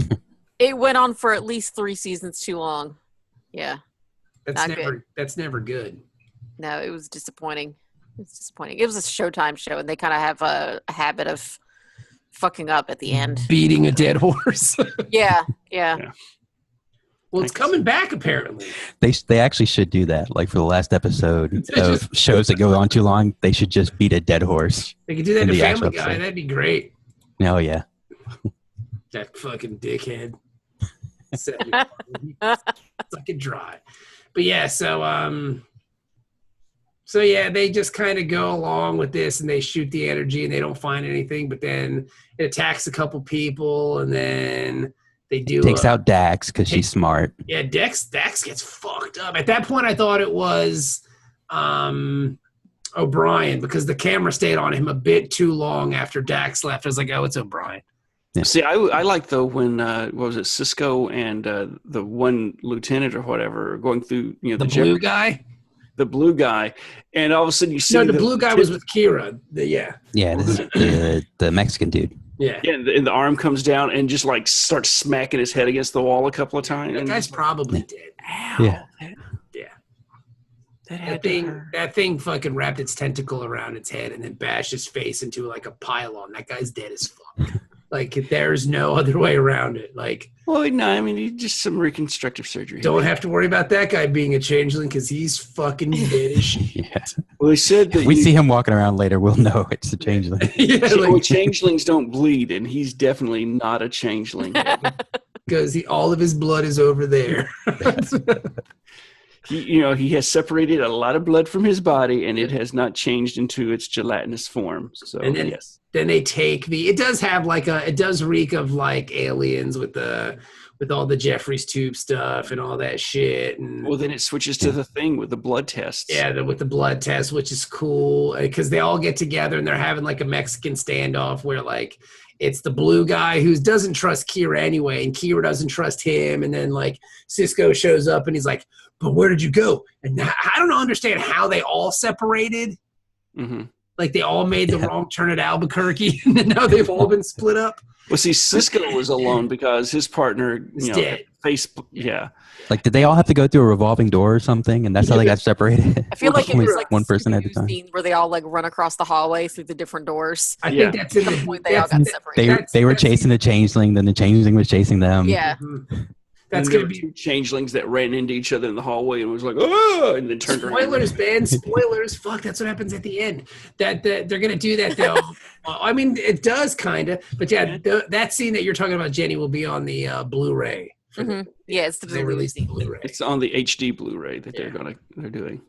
It went on for at least 3 seasons too long. Yeah. That's never good. No, it was disappointing. It's disappointing. It was a Showtime show, and they kind of have a habit of fucking up at the end. Beating a dead horse. Yeah. Well, it's coming back apparently. They actually should do that. Like for the last episode of shows that go on too long, they should just beat a dead horse. They could do that in to the Family actual Guy. episode. That'd be great. Oh yeah. That fucking dickhead. Set me fucking dry. But yeah, so yeah, they just kind of go along with this and they shoot the energy and they don't find anything, but then it attacks a couple people and then they do Takes out Dax because she's smart. Yeah, Dax gets fucked up. At that point I thought it was O'Brien because the camera stayed on him a bit too long after Dax left. I was like, oh, it's O'Brien. Yeah. See, I like though when what was it, Sisko and the one lieutenant or whatever are going through, you know, the blue guy, and all of a sudden you see the blue guy was with Kira. Yeah, this is the Mexican dude. Yeah, and the arm comes down and just like starts smacking his head against the wall a couple of times. That guy's probably dead. Ow. Yeah. That thing fucking wrapped its tentacle around its head and then bashed his face into like a pylon. That guy's dead as fuck. Like there's no other way around it. Like, well, no, I mean, he just some reconstructive surgery. Don't have to worry about that guy being a changeling because he's fucking dead as shit. Yeah. Well, he said that if we see him walking around later, we'll know it's a changeling. Yeah, well, changelings don't bleed, and he's definitely not a changeling because all of his blood is over there. He has separated a lot of blood from his body, and it has not changed into its gelatinous form. So, and then, yes. Then they take it does have it does reek of like aliens with all the Jeffrey's tube stuff and all that shit. And well, then it switches to the thing with the blood tests. Yeah, with the blood test, which is cool because they all get together and they're having like a Mexican standoff where like it's the blue guy who doesn't trust Kira anyway, and Kira doesn't trust him. And then like Sisko shows up and he's like, "But where did you go?" And I don't understand how they all separated. Mm-hmm. Like they all made the wrong turn at Albuquerque, and now they've all been split up. Well, see, Sisko was alone because his partner, dead. Like, did they all have to go through a revolving door or something, and that's how they got separated? I feel like it was like one person at a time. Scene where they all like run across the hallway through the different doors. I think that's in the point they all got separated. They were chasing the changeling, then the changeling was chasing them. Yeah. Mm-hmm. That's going to to be 2 changelings that ran into each other in the hallway and was like, oh, and then turned around. Spoilers, Ben. Spoilers. Fuck, that's what happens at the end. That they're going to do that, though. I mean, it does kind of. But yeah, that scene that you're talking about, Jenny, will be on the Blu-ray. Mm-hmm. Yeah, it's they released the Blu-ray. It's on the HD Blu-ray that they're doing.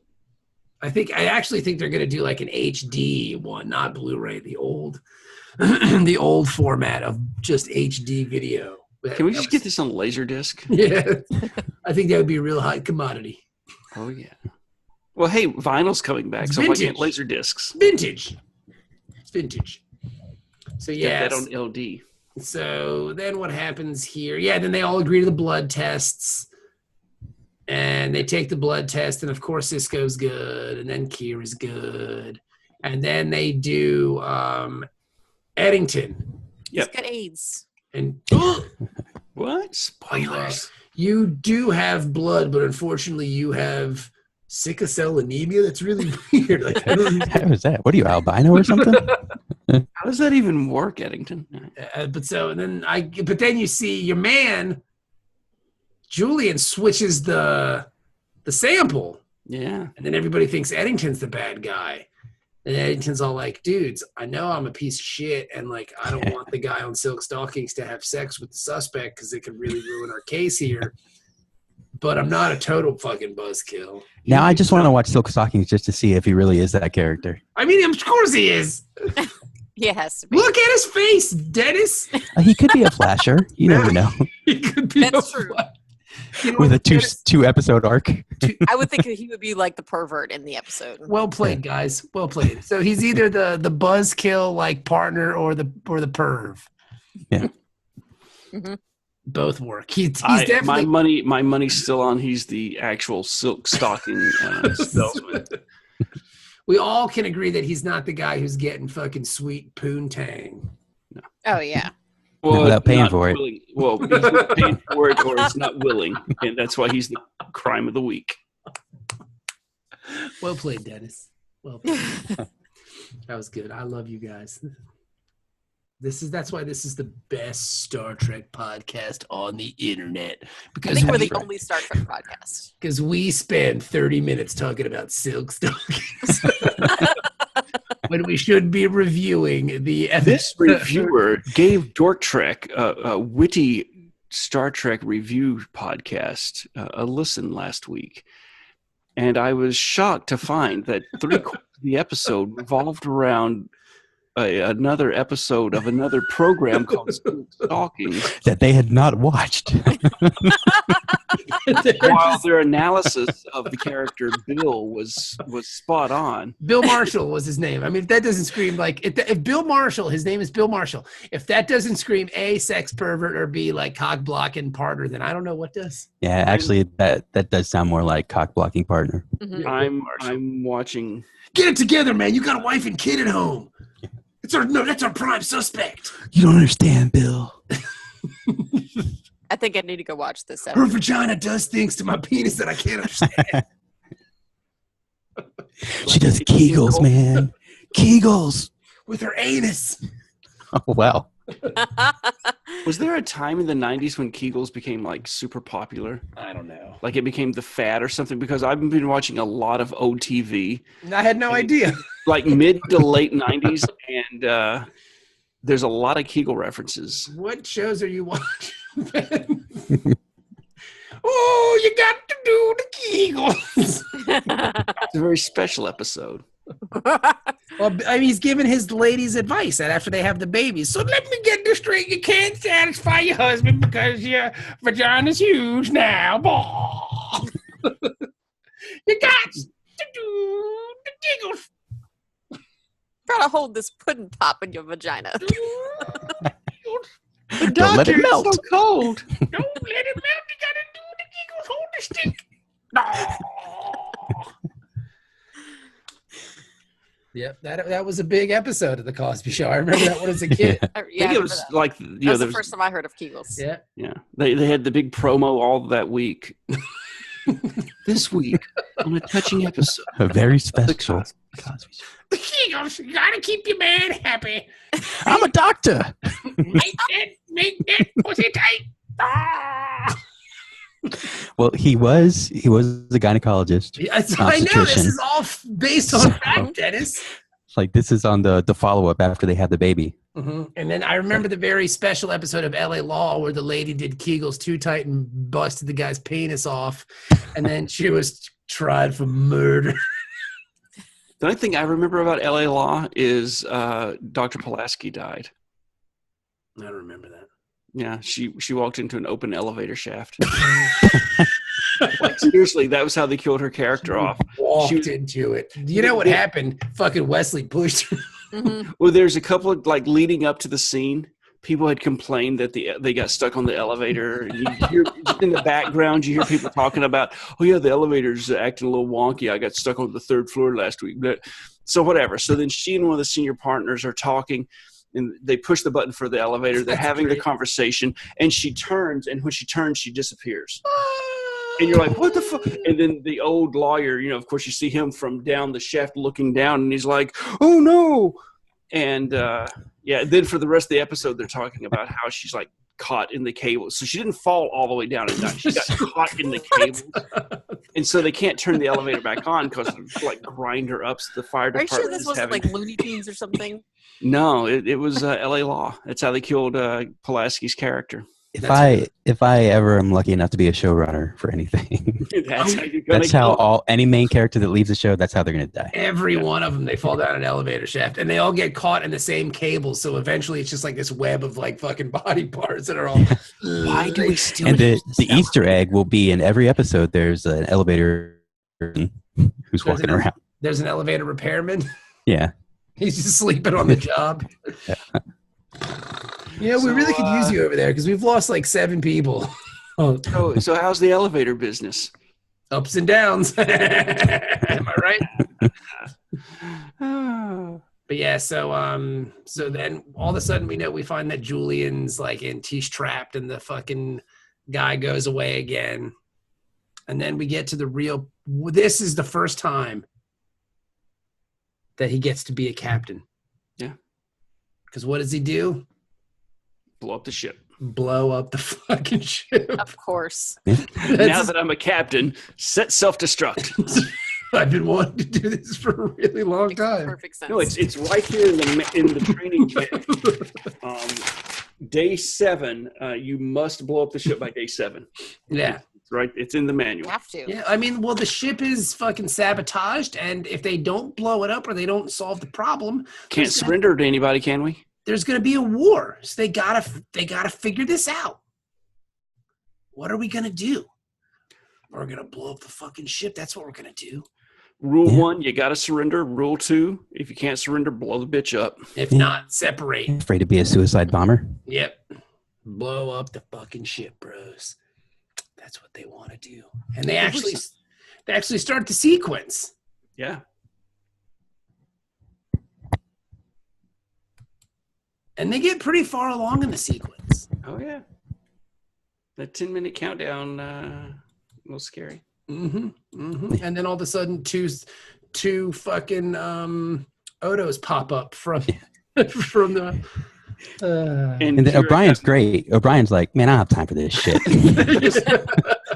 I actually think they're going to do like an HD one, not Blu-ray, the old the old format of just HD video. Can we just get this on Laserdisc? Yeah. I think that would be a real hot commodity. Oh, yeah. Well, hey, vinyl's coming back, It's so vintage. why can't Laserdiscs? Vintage. It's vintage. So, yeah. Get that on LD. So, then what happens here? Yeah, then they all agree to the blood tests. And they take the blood test, and of course, Sisko's good, and then Kira's good. And then they do Eddington. He's got AIDS. And what? Spoilers. You do have blood, but unfortunately you have sickle cell anemia. That's really weird. Like, How is that? What are you, albino or something? How does that even work, Eddington? but then you see your man, Julian, switches the sample. Yeah. And then everybody thinks Eddington's the bad guy. And Eddington's all like, dudes, I know I'm a piece of shit, and like I don't want the guy on silk stockings to have sex with the suspect because it could really ruin our case here. but I'm not a total fucking buzzkill. Now I just want to watch Silk Stockings just to see if he really is that character. I mean, of course he is. Yes. Look at his face, Dennis. He could be a flasher. You never know. He could be That's true. You know With what, a two episode arc. I would think he would be like the pervert in the episode. Well played, guys. Well played. So he's either the buzzkill like partner or the perv. Yeah. Mm-hmm. Both work. He's definitely my money's still on. He's the actual silk stocking salesman. We all can agree that he's not the guy who's getting fucking sweet poontang. No. Oh yeah. Well, without paying not for it. willing. Well, he's not paying for it, or he's not willing, and that's why he's the crime of the week. Well played, Dennis. Well played. That was good. I love you guys. That's why this is the best Star Trek podcast on the internet. I Because think we're the only Star Trek podcast. Because we spend 30 minutes talking about silk stockings. When we should be reviewing the This reviewer gave Dork Trek a witty Star Trek review podcast a listen last week, and I was shocked to find that 3/4 of the episode revolved around another episode of another program called Stalking, That they had not watched. while their analysis of the character Bill was spot on. Bill Marshall was his name. I mean, if that doesn't scream like if Bill Marshall, his name is Bill Marshall. If that doesn't scream A, sex pervert, or B, like cock blocking partner, then I don't know what does. Yeah, actually, that does sound more like cock blocking partner. Mm-hmm. I'm watching. Get it together, man. You got a wife and kid at home. That's our prime suspect. You don't understand, Bill. I think I need to go watch this Her episode. vagina does things to my penis that I can't understand. She does Kegels, man. Kegels. With her anus. Oh, wow. Was there a time in the 90s when Kegels became like super popular? I don't know. Like it became the fad or something? Because I've been watching a lot of OTV, I had no idea. like mid to late 90s, and there's a lot of Kegel references. What shows are you watching? Oh, you got to do the Kegels. It's a very special episode. Well, I mean, he's giving his ladies advice that after they have the babies. So let me get this straight. You can't satisfy your husband because your vagina's huge now. You got to do the giggles. Try to hold this pudding pop in your vagina. Don't let it melt. It's so cold. Don't let it melt. You got to do the giggles. Hold the stick. Yep, that was a big episode of the Cosby Show. I remember that one as a kid. Yeah, I think it was like, you know, that's the there was, first time I heard of Kegels. Yeah. yeah, they had the big promo all that week. This week on a touching episode. A very of the special. Cosby Show. The Kegels, you got to keep your man happy. I'm a doctor. Make that pussy tight. Ah. Well, he was a gynecologist. Yes, I know. This is all based on fact, Dennis. Like this is on the follow up after they had the baby. Mm-hmm. And then I remember the very special episode of LA Law where the lady did Kegels too tight and busted the guy's penis off, and then she was tried for murder. The only thing I remember about LA Law is Dr. Pulaski died. I don't remember that. Yeah, she walked into an open elevator shaft. Like, seriously, that was how they killed her character off. Walked into it. You know what happened? Fucking Wesley pushed her. Mm-hmm. Well, there's a couple of, like, leading up to the scene, people had complained that they got stuck on the elevator. And you hear in the background, you hear people talking about, oh yeah, the elevator's acting a little wonky. I got stuck on the 3rd floor last week. So whatever. So then she and one of the senior partners are talking, and they push the button for the elevator. They're having the conversation, and she turns, and when she turns, she disappears. And you're like, what the fuck? And then the old lawyer, you know, of course, you see him from down the shaft looking down, and he's like, oh no. And yeah, then for the rest of the episode, they're talking about how she's like caught in the cables. So she didn't fall all the way down and die. She got caught in the cables. And so they can't turn the elevator back on because of like grinder ups the fire Are you department. sure this wasn't like Looney Tunes or something? No, it was LA Law. That's how they killed Pulaski's character. If I ever am lucky enough to be a showrunner for anything, That's how you're gonna that's how go. any main character that leaves the show, that's how they're gonna die. Every one of them, they fall down an elevator shaft, and they all get caught in the same cable. So eventually, it's just like this web of like fucking body parts that are all. Why do we still And the use this Easter egg will be in every episode. There's an elevator person who's walking around. There's an elevator repairman. Yeah. He's just sleeping on the job. Yeah, we really could use you over there because we've lost like 7 people. So how's the elevator business? Ups and downs. Am I right? But yeah, so then all of a sudden we find that Julian's like he's trapped and the fucking guy goes away again. And then we get to the real, this is the first time that he gets to be a captain. Yeah. Because what does he do? Blow up the ship. Blow up the fucking ship. Of course. Now that I'm a captain, set self-destruct. I've been wanting to do this for a really long Makes time. perfect sense. No, it's right here in the training kit. Day 7, you must blow up the ship by day 7. Yeah. It's right. It's in the You manual. have to. Yeah, I mean, well, the ship is fucking sabotaged, and if they don't blow it up or they don't solve the problem, Can't surrender to anybody, can we? there's going to be a war. So they gotta figure this out. What are we gonna do? We're gonna blow up the fucking ship. That's what we're gonna do. Rule 1, you got to surrender. Rule 2, if you can't surrender, blow the bitch up. If not, separate. Afraid to be a suicide bomber. Yep. Blow up the fucking ship, bros. That's what they want to do. And they actually start the sequence. Yeah. And they get pretty far along in the sequence. Oh, yeah. That 10-minute countdown, a little scary. Mm-hmm. Mm-hmm. And then all of a sudden, two fucking Odos pop up from the. And then O'Brien's great. O'Brien's like, man, I don't have time for this shit.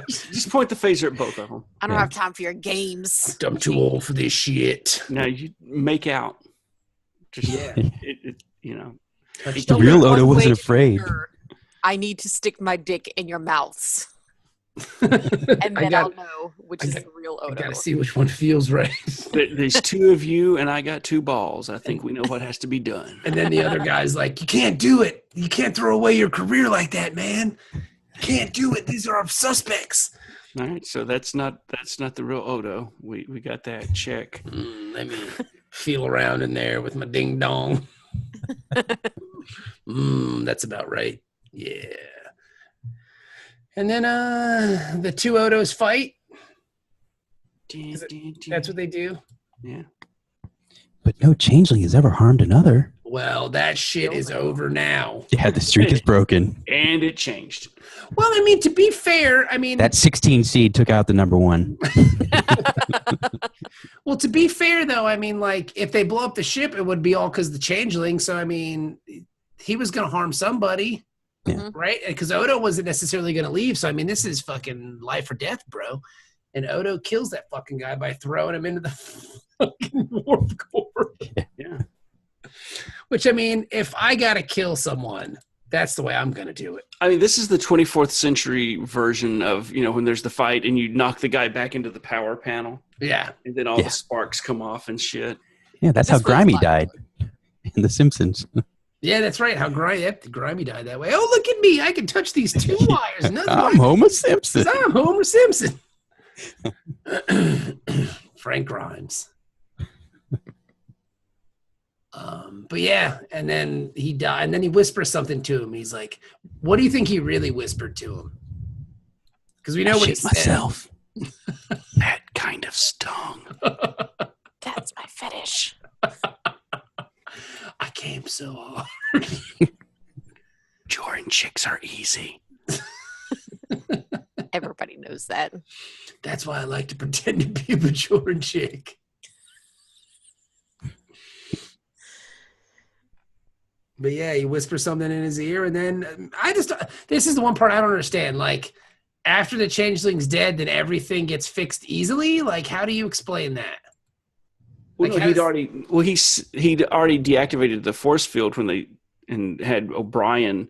just point the phaser at both of them. I don't have time for your games. I'm too old for this shit. Now you make out. Just, Yeah. The real Odo wasn't afraid. I need to stick my dick in your mouths. And then I'll know which is the real Odo. I gotta see which one feels right. There's 2 of you, and I got 2 balls. I think we know what has to be done. And then the other guy's like, you can't do it. You can't throw away your career like that, man. You can't do it. These are our suspects. All right, so that's not the real Odo. We got that check. Let me feel around in there with my ding dong. That's about right. Yeah. And then the 2 Odos fight. That's what they do. Yeah. But no changeling has ever harmed another. Well, that shit is over now. Yeah, the streak is broken. And it changed. Well, I mean, to be fair, That 16 seed took out the number 1. Well, to be fair, though, I mean, like, if they blow up the ship, it would be all because the changeling. So, I mean, he was going to harm somebody, Yeah. right? Because Odo wasn't necessarily going to leave. So, I mean, this is fucking life or death, bro. And Odo kills that fucking guy by throwing him into the fucking warp core. Yeah. Which, I mean, if I got to kill someone, that's the way I'm going to do it. I mean, this is the 24th century version of, when there's the fight and you knock the guy back into the power panel. Yeah. And then all the sparks come off and shit. Yeah, that's how Grimy died in The Simpsons. Yeah, that's right. How Grimy died that way. Oh, look at me. I can touch these 2 wires. I'm Homer Simpson. I'm Homer Simpson. Frank Grimes. But yeah, and then he died, and then he whispers something to him. He's like, what do you think he really whispered to him? Because we know what he said. Myself. That kind of stung. That's my fetish. I came so hard. Joran chicks are easy. Everybody knows that. That's why I like to pretend to be a Bajoran chick. But yeah, he whispers something in his ear, and then this is the one part I don't understand. Like, after the changeling's dead, then everything gets fixed easily? Like, how do you explain that? Well, Like, no, he'd already deactivated the force field when and had O'Brien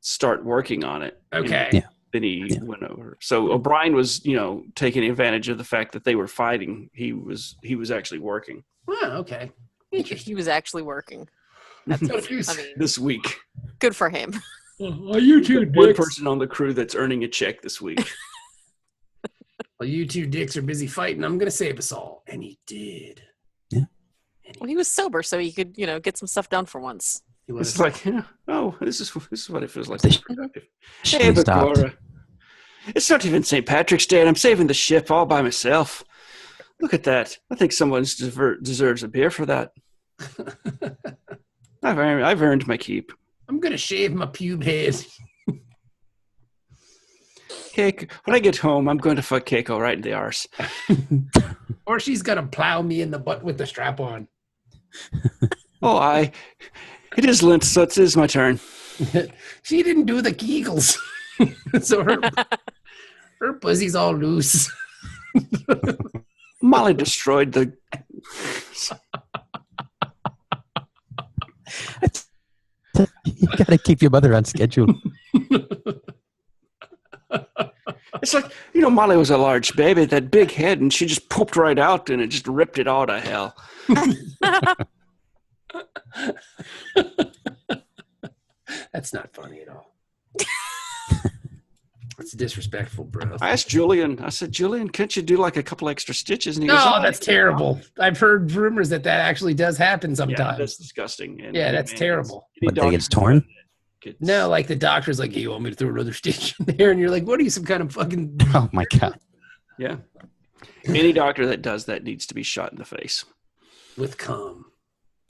start working on it. Okay. Yeah. Then he went over. So O'Brien was, taking advantage of the fact that they were fighting. He was actually working. Oh, okay. Interesting. He was actually working. That's, I mean, This week. good for him. Oh, you two One dicks. person on the crew that's earning a check this week. Well, you two dicks are busy fighting. I'm going to save us all. And he did. Yeah. Well, he was sober, so he could, get some stuff done for once. He was. It's like, this is what it feels like. They Should Hey, have stopped. Bakura. It's not even St. Patrick's Day, and I'm saving the ship all by myself. Look at that. I think someone deserves a beer for that. I've earned my keep. I'm going to shave my pube head. Keiko, when I get home, I'm going to fuck Keiko right in the arse. Or she's going to plow me in the butt with the strap on. Oh, it is Lent, so it is my turn. She didn't do the Kegels. So her pussy's all loose. Molly destroyed the... You gotta keep your mother on schedule. It's like, Molly was a large baby, that big head, and she just pooped right out, and it just ripped it all to hell. That's not funny at all. That's disrespectful, bro. I asked Julian, Julian, can't you do like a couple extra stitches? And he No, goes, that's terrible. I've heard rumors that actually does happen Yeah, sometimes. that's disgusting. And, Yeah, that's terrible. What, they get torn? No, like the doctor's like, hey, you want me to throw another stitch in there? And you're like, what are you, some kind of fucking... Oh my god. Yeah. Any doctor that does that needs to be shot in the face. With cum.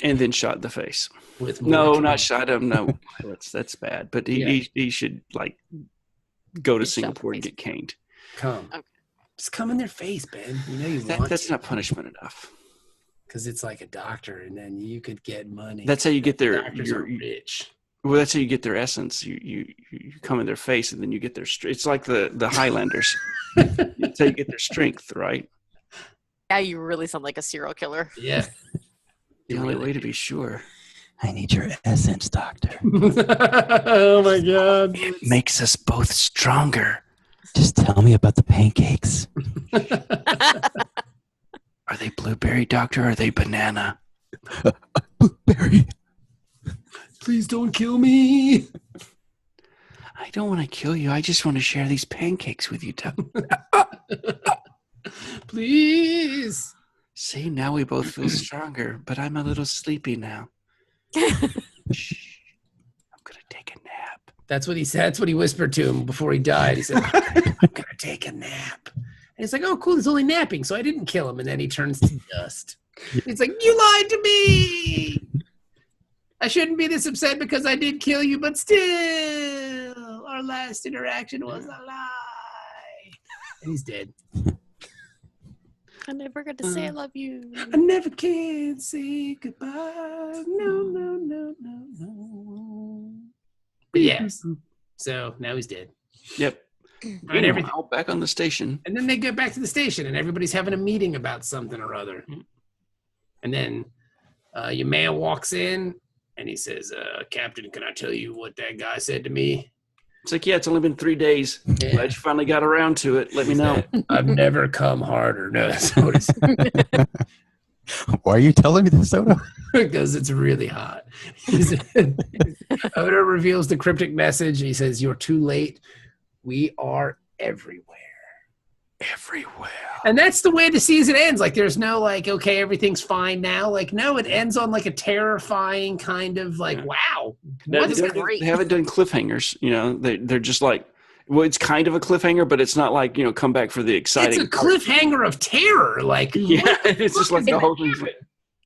And then shot in the face. With No, cum. not shot him. No, that's bad. But he should go to Get shot in the Singapore and face. get caned. Cum. Okay. Just cum in their face, Ben. You know you want That's not punishment enough. because it's like a doctor, and then you could get money. That's how you get their Doctors are rich. well. That's how you get their essence. You come in their face, and then you get their. It's like the Highlanders. That's how you get their strength, right? Yeah, you really sound like a serial killer. Yeah. The only way to be sure. I need your essence, doctor. Oh my god. It makes us both stronger. Just tell me about the pancakes. Are they blueberry, doctor? Or are they banana? Blueberry. Please don't kill me. I don't want to kill you. I just want to share these pancakes with you, doctor. Please. See, now we both feel stronger, but I'm a little sleepy now. Shh. I'm going to take a nap. That's what he said. That's what he whispered to him before he died. He said, I'm going to take a nap. And he's like, oh, cool. He's only napping. So I didn't kill him. And then he turns to dust. He's like, you lied to me. I shouldn't be this upset because I did kill you, but still, our last interaction was a lie. And he's dead. I never got to say I love you. I never can say goodbye. No, no, no, no, no. But yes. So now he's dead. Yep. Right, everything. Meanwhile, back on the station. And then they get back to the station and everybody's having a meeting about something or other. And then your man walks in and he says, Captain, can I tell you what that guy said to me? It's like, yeah, it's only been 3 days. Yeah. Glad you finally got around to it. Let me know. I've never come harder. No, that's what he said. Why are you telling me this, Odo? Because it's really hot. Odo reveals the cryptic message. He says, you're too late. We are everywhere. Everywhere. And that's the way the season ends. Like, there's no, like, okay, everything's fine now. Like, no, it ends on, like, a terrifying kind of, like, Yeah. wow. They What is great? haven't done cliffhangers. They're just like, well, it's kind of a cliffhanger, but it's not like, come back for the exciting. It's a cliffhanger of terror. Like, Yeah, it's just like the whole thing.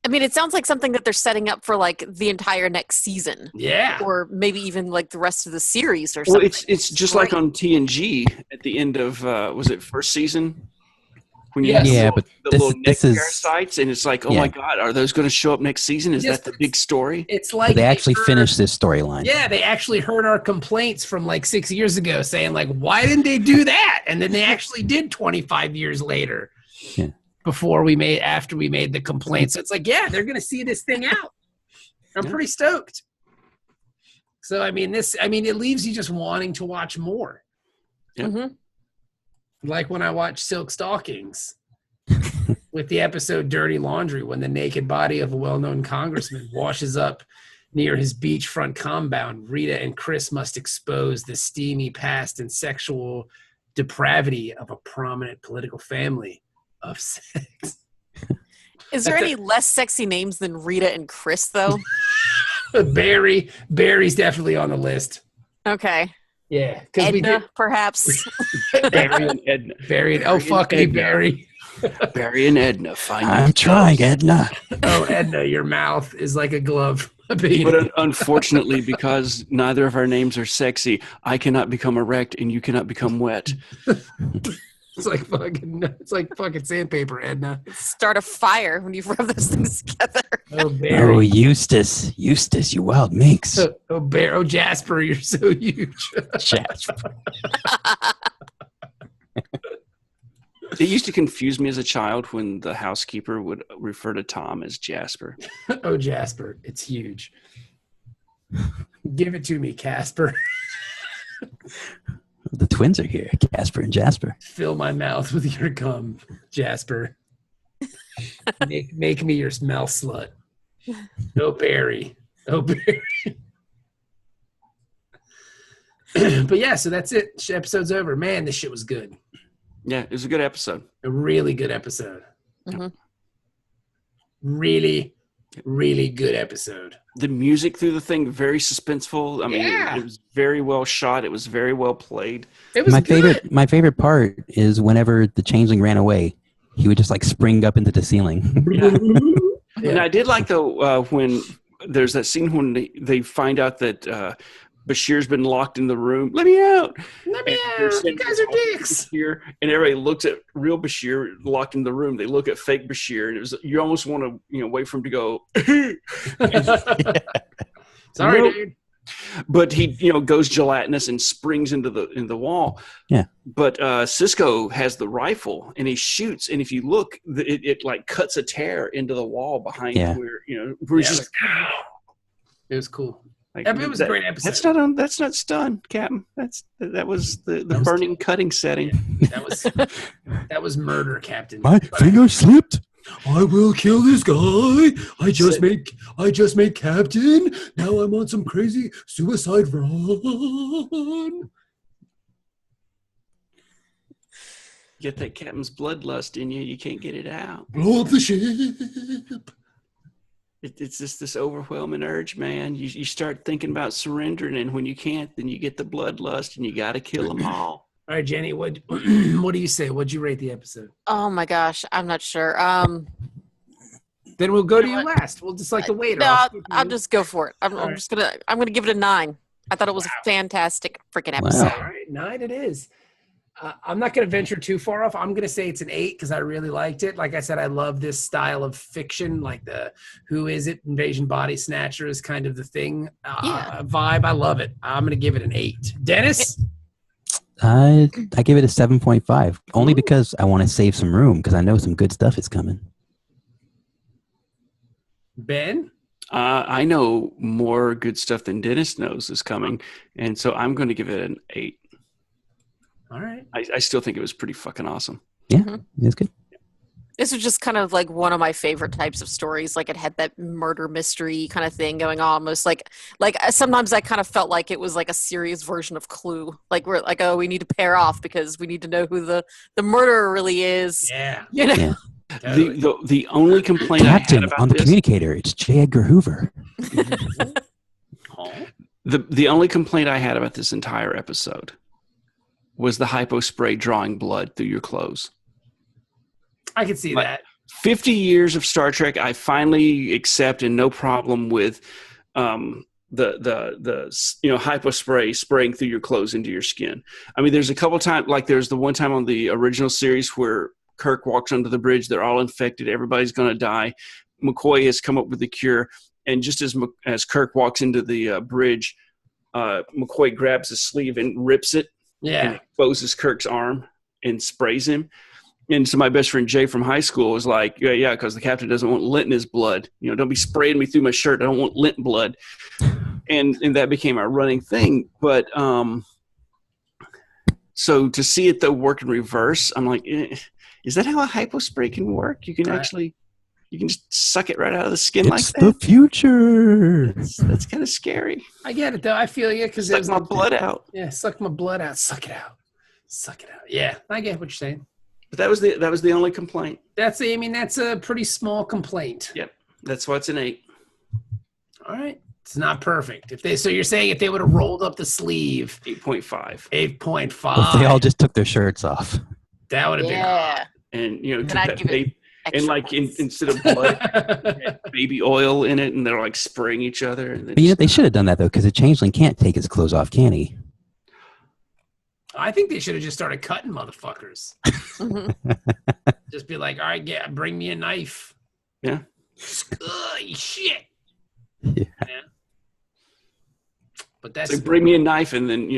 I mean, it sounds like something that they're setting up for like the entire next season, yeah. or maybe even like the rest of the series or Well, something. it's just like on TNG at the end of was it first season? When you Yes. have the Yeah, little- but the this- little this neck is- parasites, and it's like, oh Yeah. my god, are those going to show up next season? Is Yes, that the big story? It's like They actually heard- finished this storyline. Yeah, they actually heard our complaints from like 6 years ago saying, like, why didn't they do that? And then they actually did 25 years later. Yeah. After we made the complaint. So it's like, yeah, they're going to see this thing out. I'm Yeah. pretty stoked. So I mean, it leaves you just wanting to watch more. Yep. Mm-hmm. Like when I watched Silk Stockings with the episode Dirty Laundry, when the naked body of a well-known congressman washes up near his beachfront compound, Rita and Chris must expose the steamy past and sexual depravity of a prominent political family of sex. Is there any less sexy names than Rita and Chris, though? Barry's definitely on the list. Okay. Yeah. Edna, perhaps. Barry and Edna. Barry. Oh, fuck me, Barry. Barry and Edna. I'm trying, Edna. Oh, Edna, your mouth is like a glove. But unfortunately, because neither of our names are sexy, I cannot become erect and you cannot become wet. It's like fucking sandpaper, Edna. Start a fire when you rub those things together. Oh, Barry. Oh, Eustace, you wild minx. Oh, Jasper, you're so huge. Jasper. It used to confuse me as a child when the housekeeper would refer to Tom as Jasper. Oh, Jasper, it's huge. Give it to me, Casper. The twins are here, Casper and Jasper. Fill my mouth with your gum, Jasper. Make me your smell slut. Oh, Barry. Oh, Barry. But yeah, so that's it. Episode's over. Man, this shit was good. Yeah, it was a good episode. A really good episode. Mm-hmm. Really, really good episode. The music through the thing, very suspenseful. I mean, Yeah. it was very well shot. It was very well played. It was good. My favorite part is whenever the changeling ran away, he would just like spring up into the ceiling. Yeah. And I did like though when there's that scene when they find out that Bashir's been locked in the room. Let me out! Let me And they're out. You saying, guys are dicks. Bashir, and everybody looks at real Bashir locked in the room. They look at fake Bashir, and it was you almost want to wait for him to go. Sorry, Nope. dude. But he goes gelatinous and springs into the wall. Yeah. But Sisko has the rifle and he shoots, and if you look, it like cuts a tear into the wall behind where where he's just. It was cool. Like, It was a great episode. That's not stun, Captain. That was the That was burning cutting setting. That was murder, Captain. My finger slipped. I will kill this guy. I just made captain. Now I'm on some crazy suicide run. Get that captain's bloodlust in you. You can't get it out. Blow up the ship. It's just this overwhelming urge, man. You start thinking about surrendering, and when you can't, then you get the bloodlust, and you got to kill them all. All right, Jenny, what do you say? What'd you rate the episode? Oh my gosh, I'm not sure. Then we'll go to you last. We'll just like the waiter. No, I'll just go for it. I'm right. gonna give it a 9. I thought it was a fantastic freaking episode. All right, 9 it is. I'm not going to venture too far off. I'm going to say it's an 8 because I really liked it. Like I said, I love this style of fiction, like the Who Is It? Invasion Body Snatcher is kind of the thing vibe. I love it. I'm going to give it an 8. Dennis? I give it a 7.5, only because I want to save some room because I know some good stuff is coming. Ben? I know more good stuff than Dennis knows is coming, and so I'm going to give it an 8. All right. I still think it was pretty fucking awesome. Yeah, it's good. This was just kind of like one of my favorite types of stories. Like it had that murder mystery kind of thing going on. Almost like sometimes I kind of felt like it was like a serious version of Clue. Like we're like, oh, we need to pair off because we need to know who the murderer really is. Yeah. You know? Yeah. Totally. The only complaint I had Captain about on the this, communicator, it's J. Edgar Hoover. the only complaint I had about this entire episode was the hypo spray drawing blood through your clothes. I can see that. 50 years of Star Trek, I finally accept and no problem with the hypo spray spraying through your clothes into your skin. I mean, there's a couple times, like there's the one time on the original series where Kirk walks under the bridge, they're all infected, everybody's going to die. McCoy has come up with the cure, and just as Kirk walks into the bridge, McCoy grabs his sleeve and rips it. Yeah. And exposes Kirk's arm and sprays him. And so my best friend Jay from high school was like, yeah, because the captain doesn't want lint in his blood. Don't be spraying me through my shirt. I don't want lint blood. and that became our running thing. But so to see it though work in reverse, I'm like, is that how a hypo spray can work? You can actually, you can just suck it right out of the skin like that. It's the future. That's kind of scary. I get it though. I feel you because Suck my blood out. Yeah, suck my blood out. Suck it out. Suck it out. Yeah, I get what you're saying. But that was the only complaint. That's a pretty small complaint. Yep, that's why it's an 8. All right, it's not perfect. So you're saying if they would have rolled up the sleeve, 8.5. 8.5. If they all just took their shirts off. That would have been hot. And took I'd that give it and like instead of blood, had baby oil in it, and they're like spraying each other. And But they should have done that though, because a changeling can't take his clothes off, can he? I think they should have just started cutting motherfuckers. Just be like, all right, bring me a knife. Yeah. Shit. Yeah. But that's So bring me a knife, and then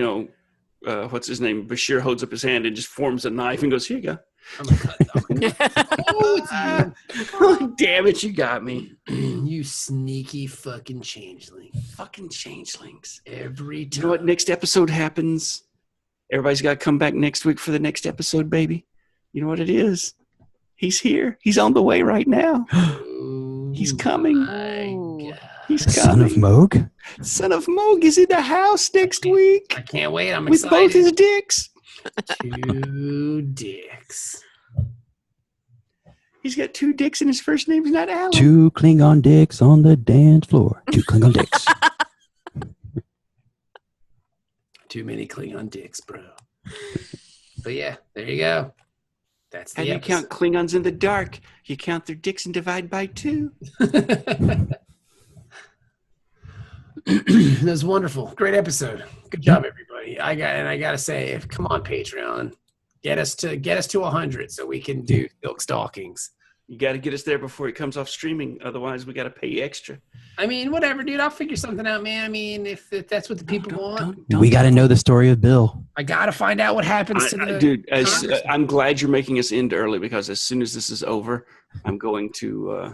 what's his name? Bashir holds up his hand and just forms a knife and goes, "Here you go." I'm gonna cut. Oh, damn it, you got me. You sneaky fucking changeling. Fucking changelings. Every time. You know what next episode happens? Everybody's got to come back next week for the next episode, baby. You know what it is? He's here. He's on the way right now. He's coming. My God. He's Son coming. of Moog? Son of Moog is in the house next week. I can't wait. I'm with excited. both his dicks. 2 dicks. He's got 2 dicks and his first name's not Alan. 2 Klingon dicks on the dance floor. 2 Klingon dicks. Too many Klingon dicks, bro. But yeah, there you go. That's the And you episode. count Klingons in the dark. You count their dicks and divide by 2. That was wonderful. Great episode. Good job, everybody. I gotta say, come on, Patreon, get us to 100 so we can do Silk Stalkings. You got to get us there before it comes off streaming. Otherwise, we got to pay you extra. I mean, whatever, dude. I'll figure something out, man. I mean, if that's what the people want, We got to know the story of Bill. I gotta find out what happens to the Dude, Congress. I'm glad you're making us end early, because as soon as this is over, I'm going to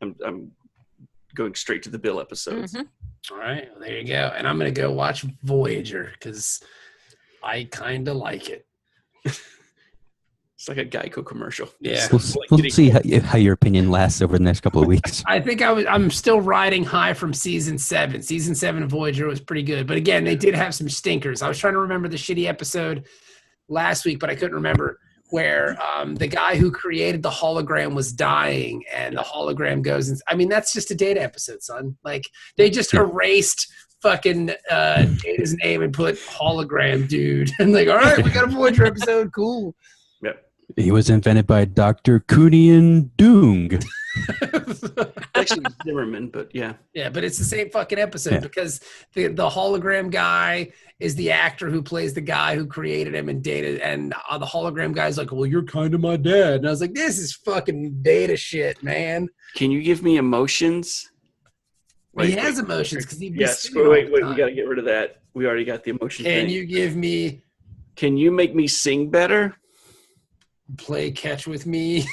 I'm going straight to the Bill episodes. Mm-hmm. All right, well, there you go. And I'm gonna go watch Voyager because I kind of like it. It's like a Geico commercial. Yeah. We'll see how your opinion lasts over the next couple of weeks. I think I'm still riding high from season 7. Season 7 of Voyager was pretty good. But again, they did have some stinkers. I was trying to remember the shitty episode last week, but I couldn't remember, where the guy who created the hologram was dying, and the hologram goes and, I mean, that's just a Data episode, son. Like, they just erased fucking Data's name and put hologram dude. And like, all right, we got a Voyager episode. Cool. Yep. He was invented by Dr. Kunian Dung. Actually, Zimmerman, but yeah. Yeah, but it's the same fucking episode because the hologram guy is the actor who plays the guy who created him and Data, and the hologram guy's like, well, you're kind of my dad. And I was like, this is fucking Data shit, man. Can you give me emotions? He has emotions because he Yes. Wait. We got to get rid of that. We already got the emotion Can thing. you give me Can you make me sing better? play catch with me?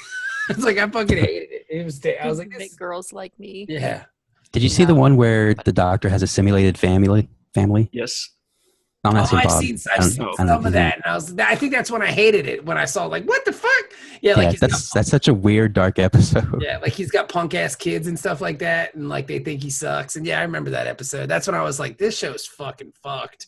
It's like I fucking hated it. It was. I was like, Make girls like me. yeah. Did you see the one where the doctor has a simulated family? Yes. I'm not saying I've Bob. seen I don't some know if of you that, and I think that's when I hated it, when I saw like, what the fuck? Yeah, like Yeah, that's such a weird, dark episode. yeah, like he's got punk ass kids and stuff like that, and like they think he sucks. And yeah, I remember that episode. That's when I was like, this show's fucking fucked.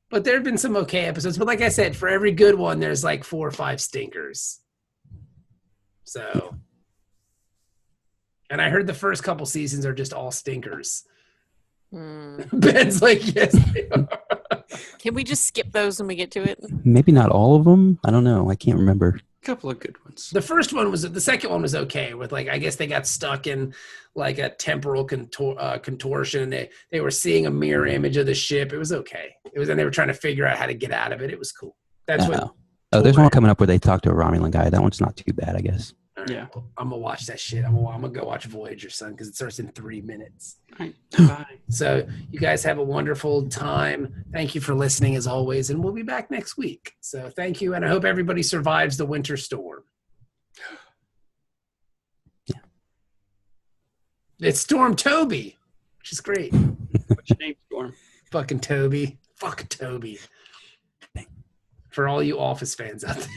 But there have been some okay episodes. But like I said, for every good one, there's like 4 or 5 stinkers. So, and I heard the first couple seasons are just all stinkers. Ben's like, yes, they are. Can we just skip those when we get to it? Maybe not all of them. I don't know. I can't remember. A couple of good ones. The second one was okay with, like, I guess they got stuck in like a temporal contortion. They were seeing a mirror image of the ship. It was okay. And they were trying to figure out how to get out of it. It was cool. That's what. Oh, there's one coming up where they talk to a Romulan guy. That one's not too bad, I guess. All right, Yeah. I'm gonna watch that shit. I'm gonna go watch Voyager, son, because it starts in 3 minutes. All right. Bye. So you guys have a wonderful time. Thank you for listening as always, and we'll be back next week. So thank you, and I hope everybody survives the winter storm. It's Storm Toby, which is great. What's your name, Storm? Fucking Toby. Fuck Toby. For all you Office fans out there.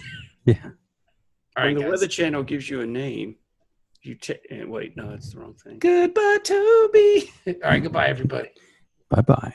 Yeah. All When right, the guys. Weather Channel gives you a name, wait, no, that's the wrong thing. Goodbye, Toby. All right, goodbye, everybody. Bye bye.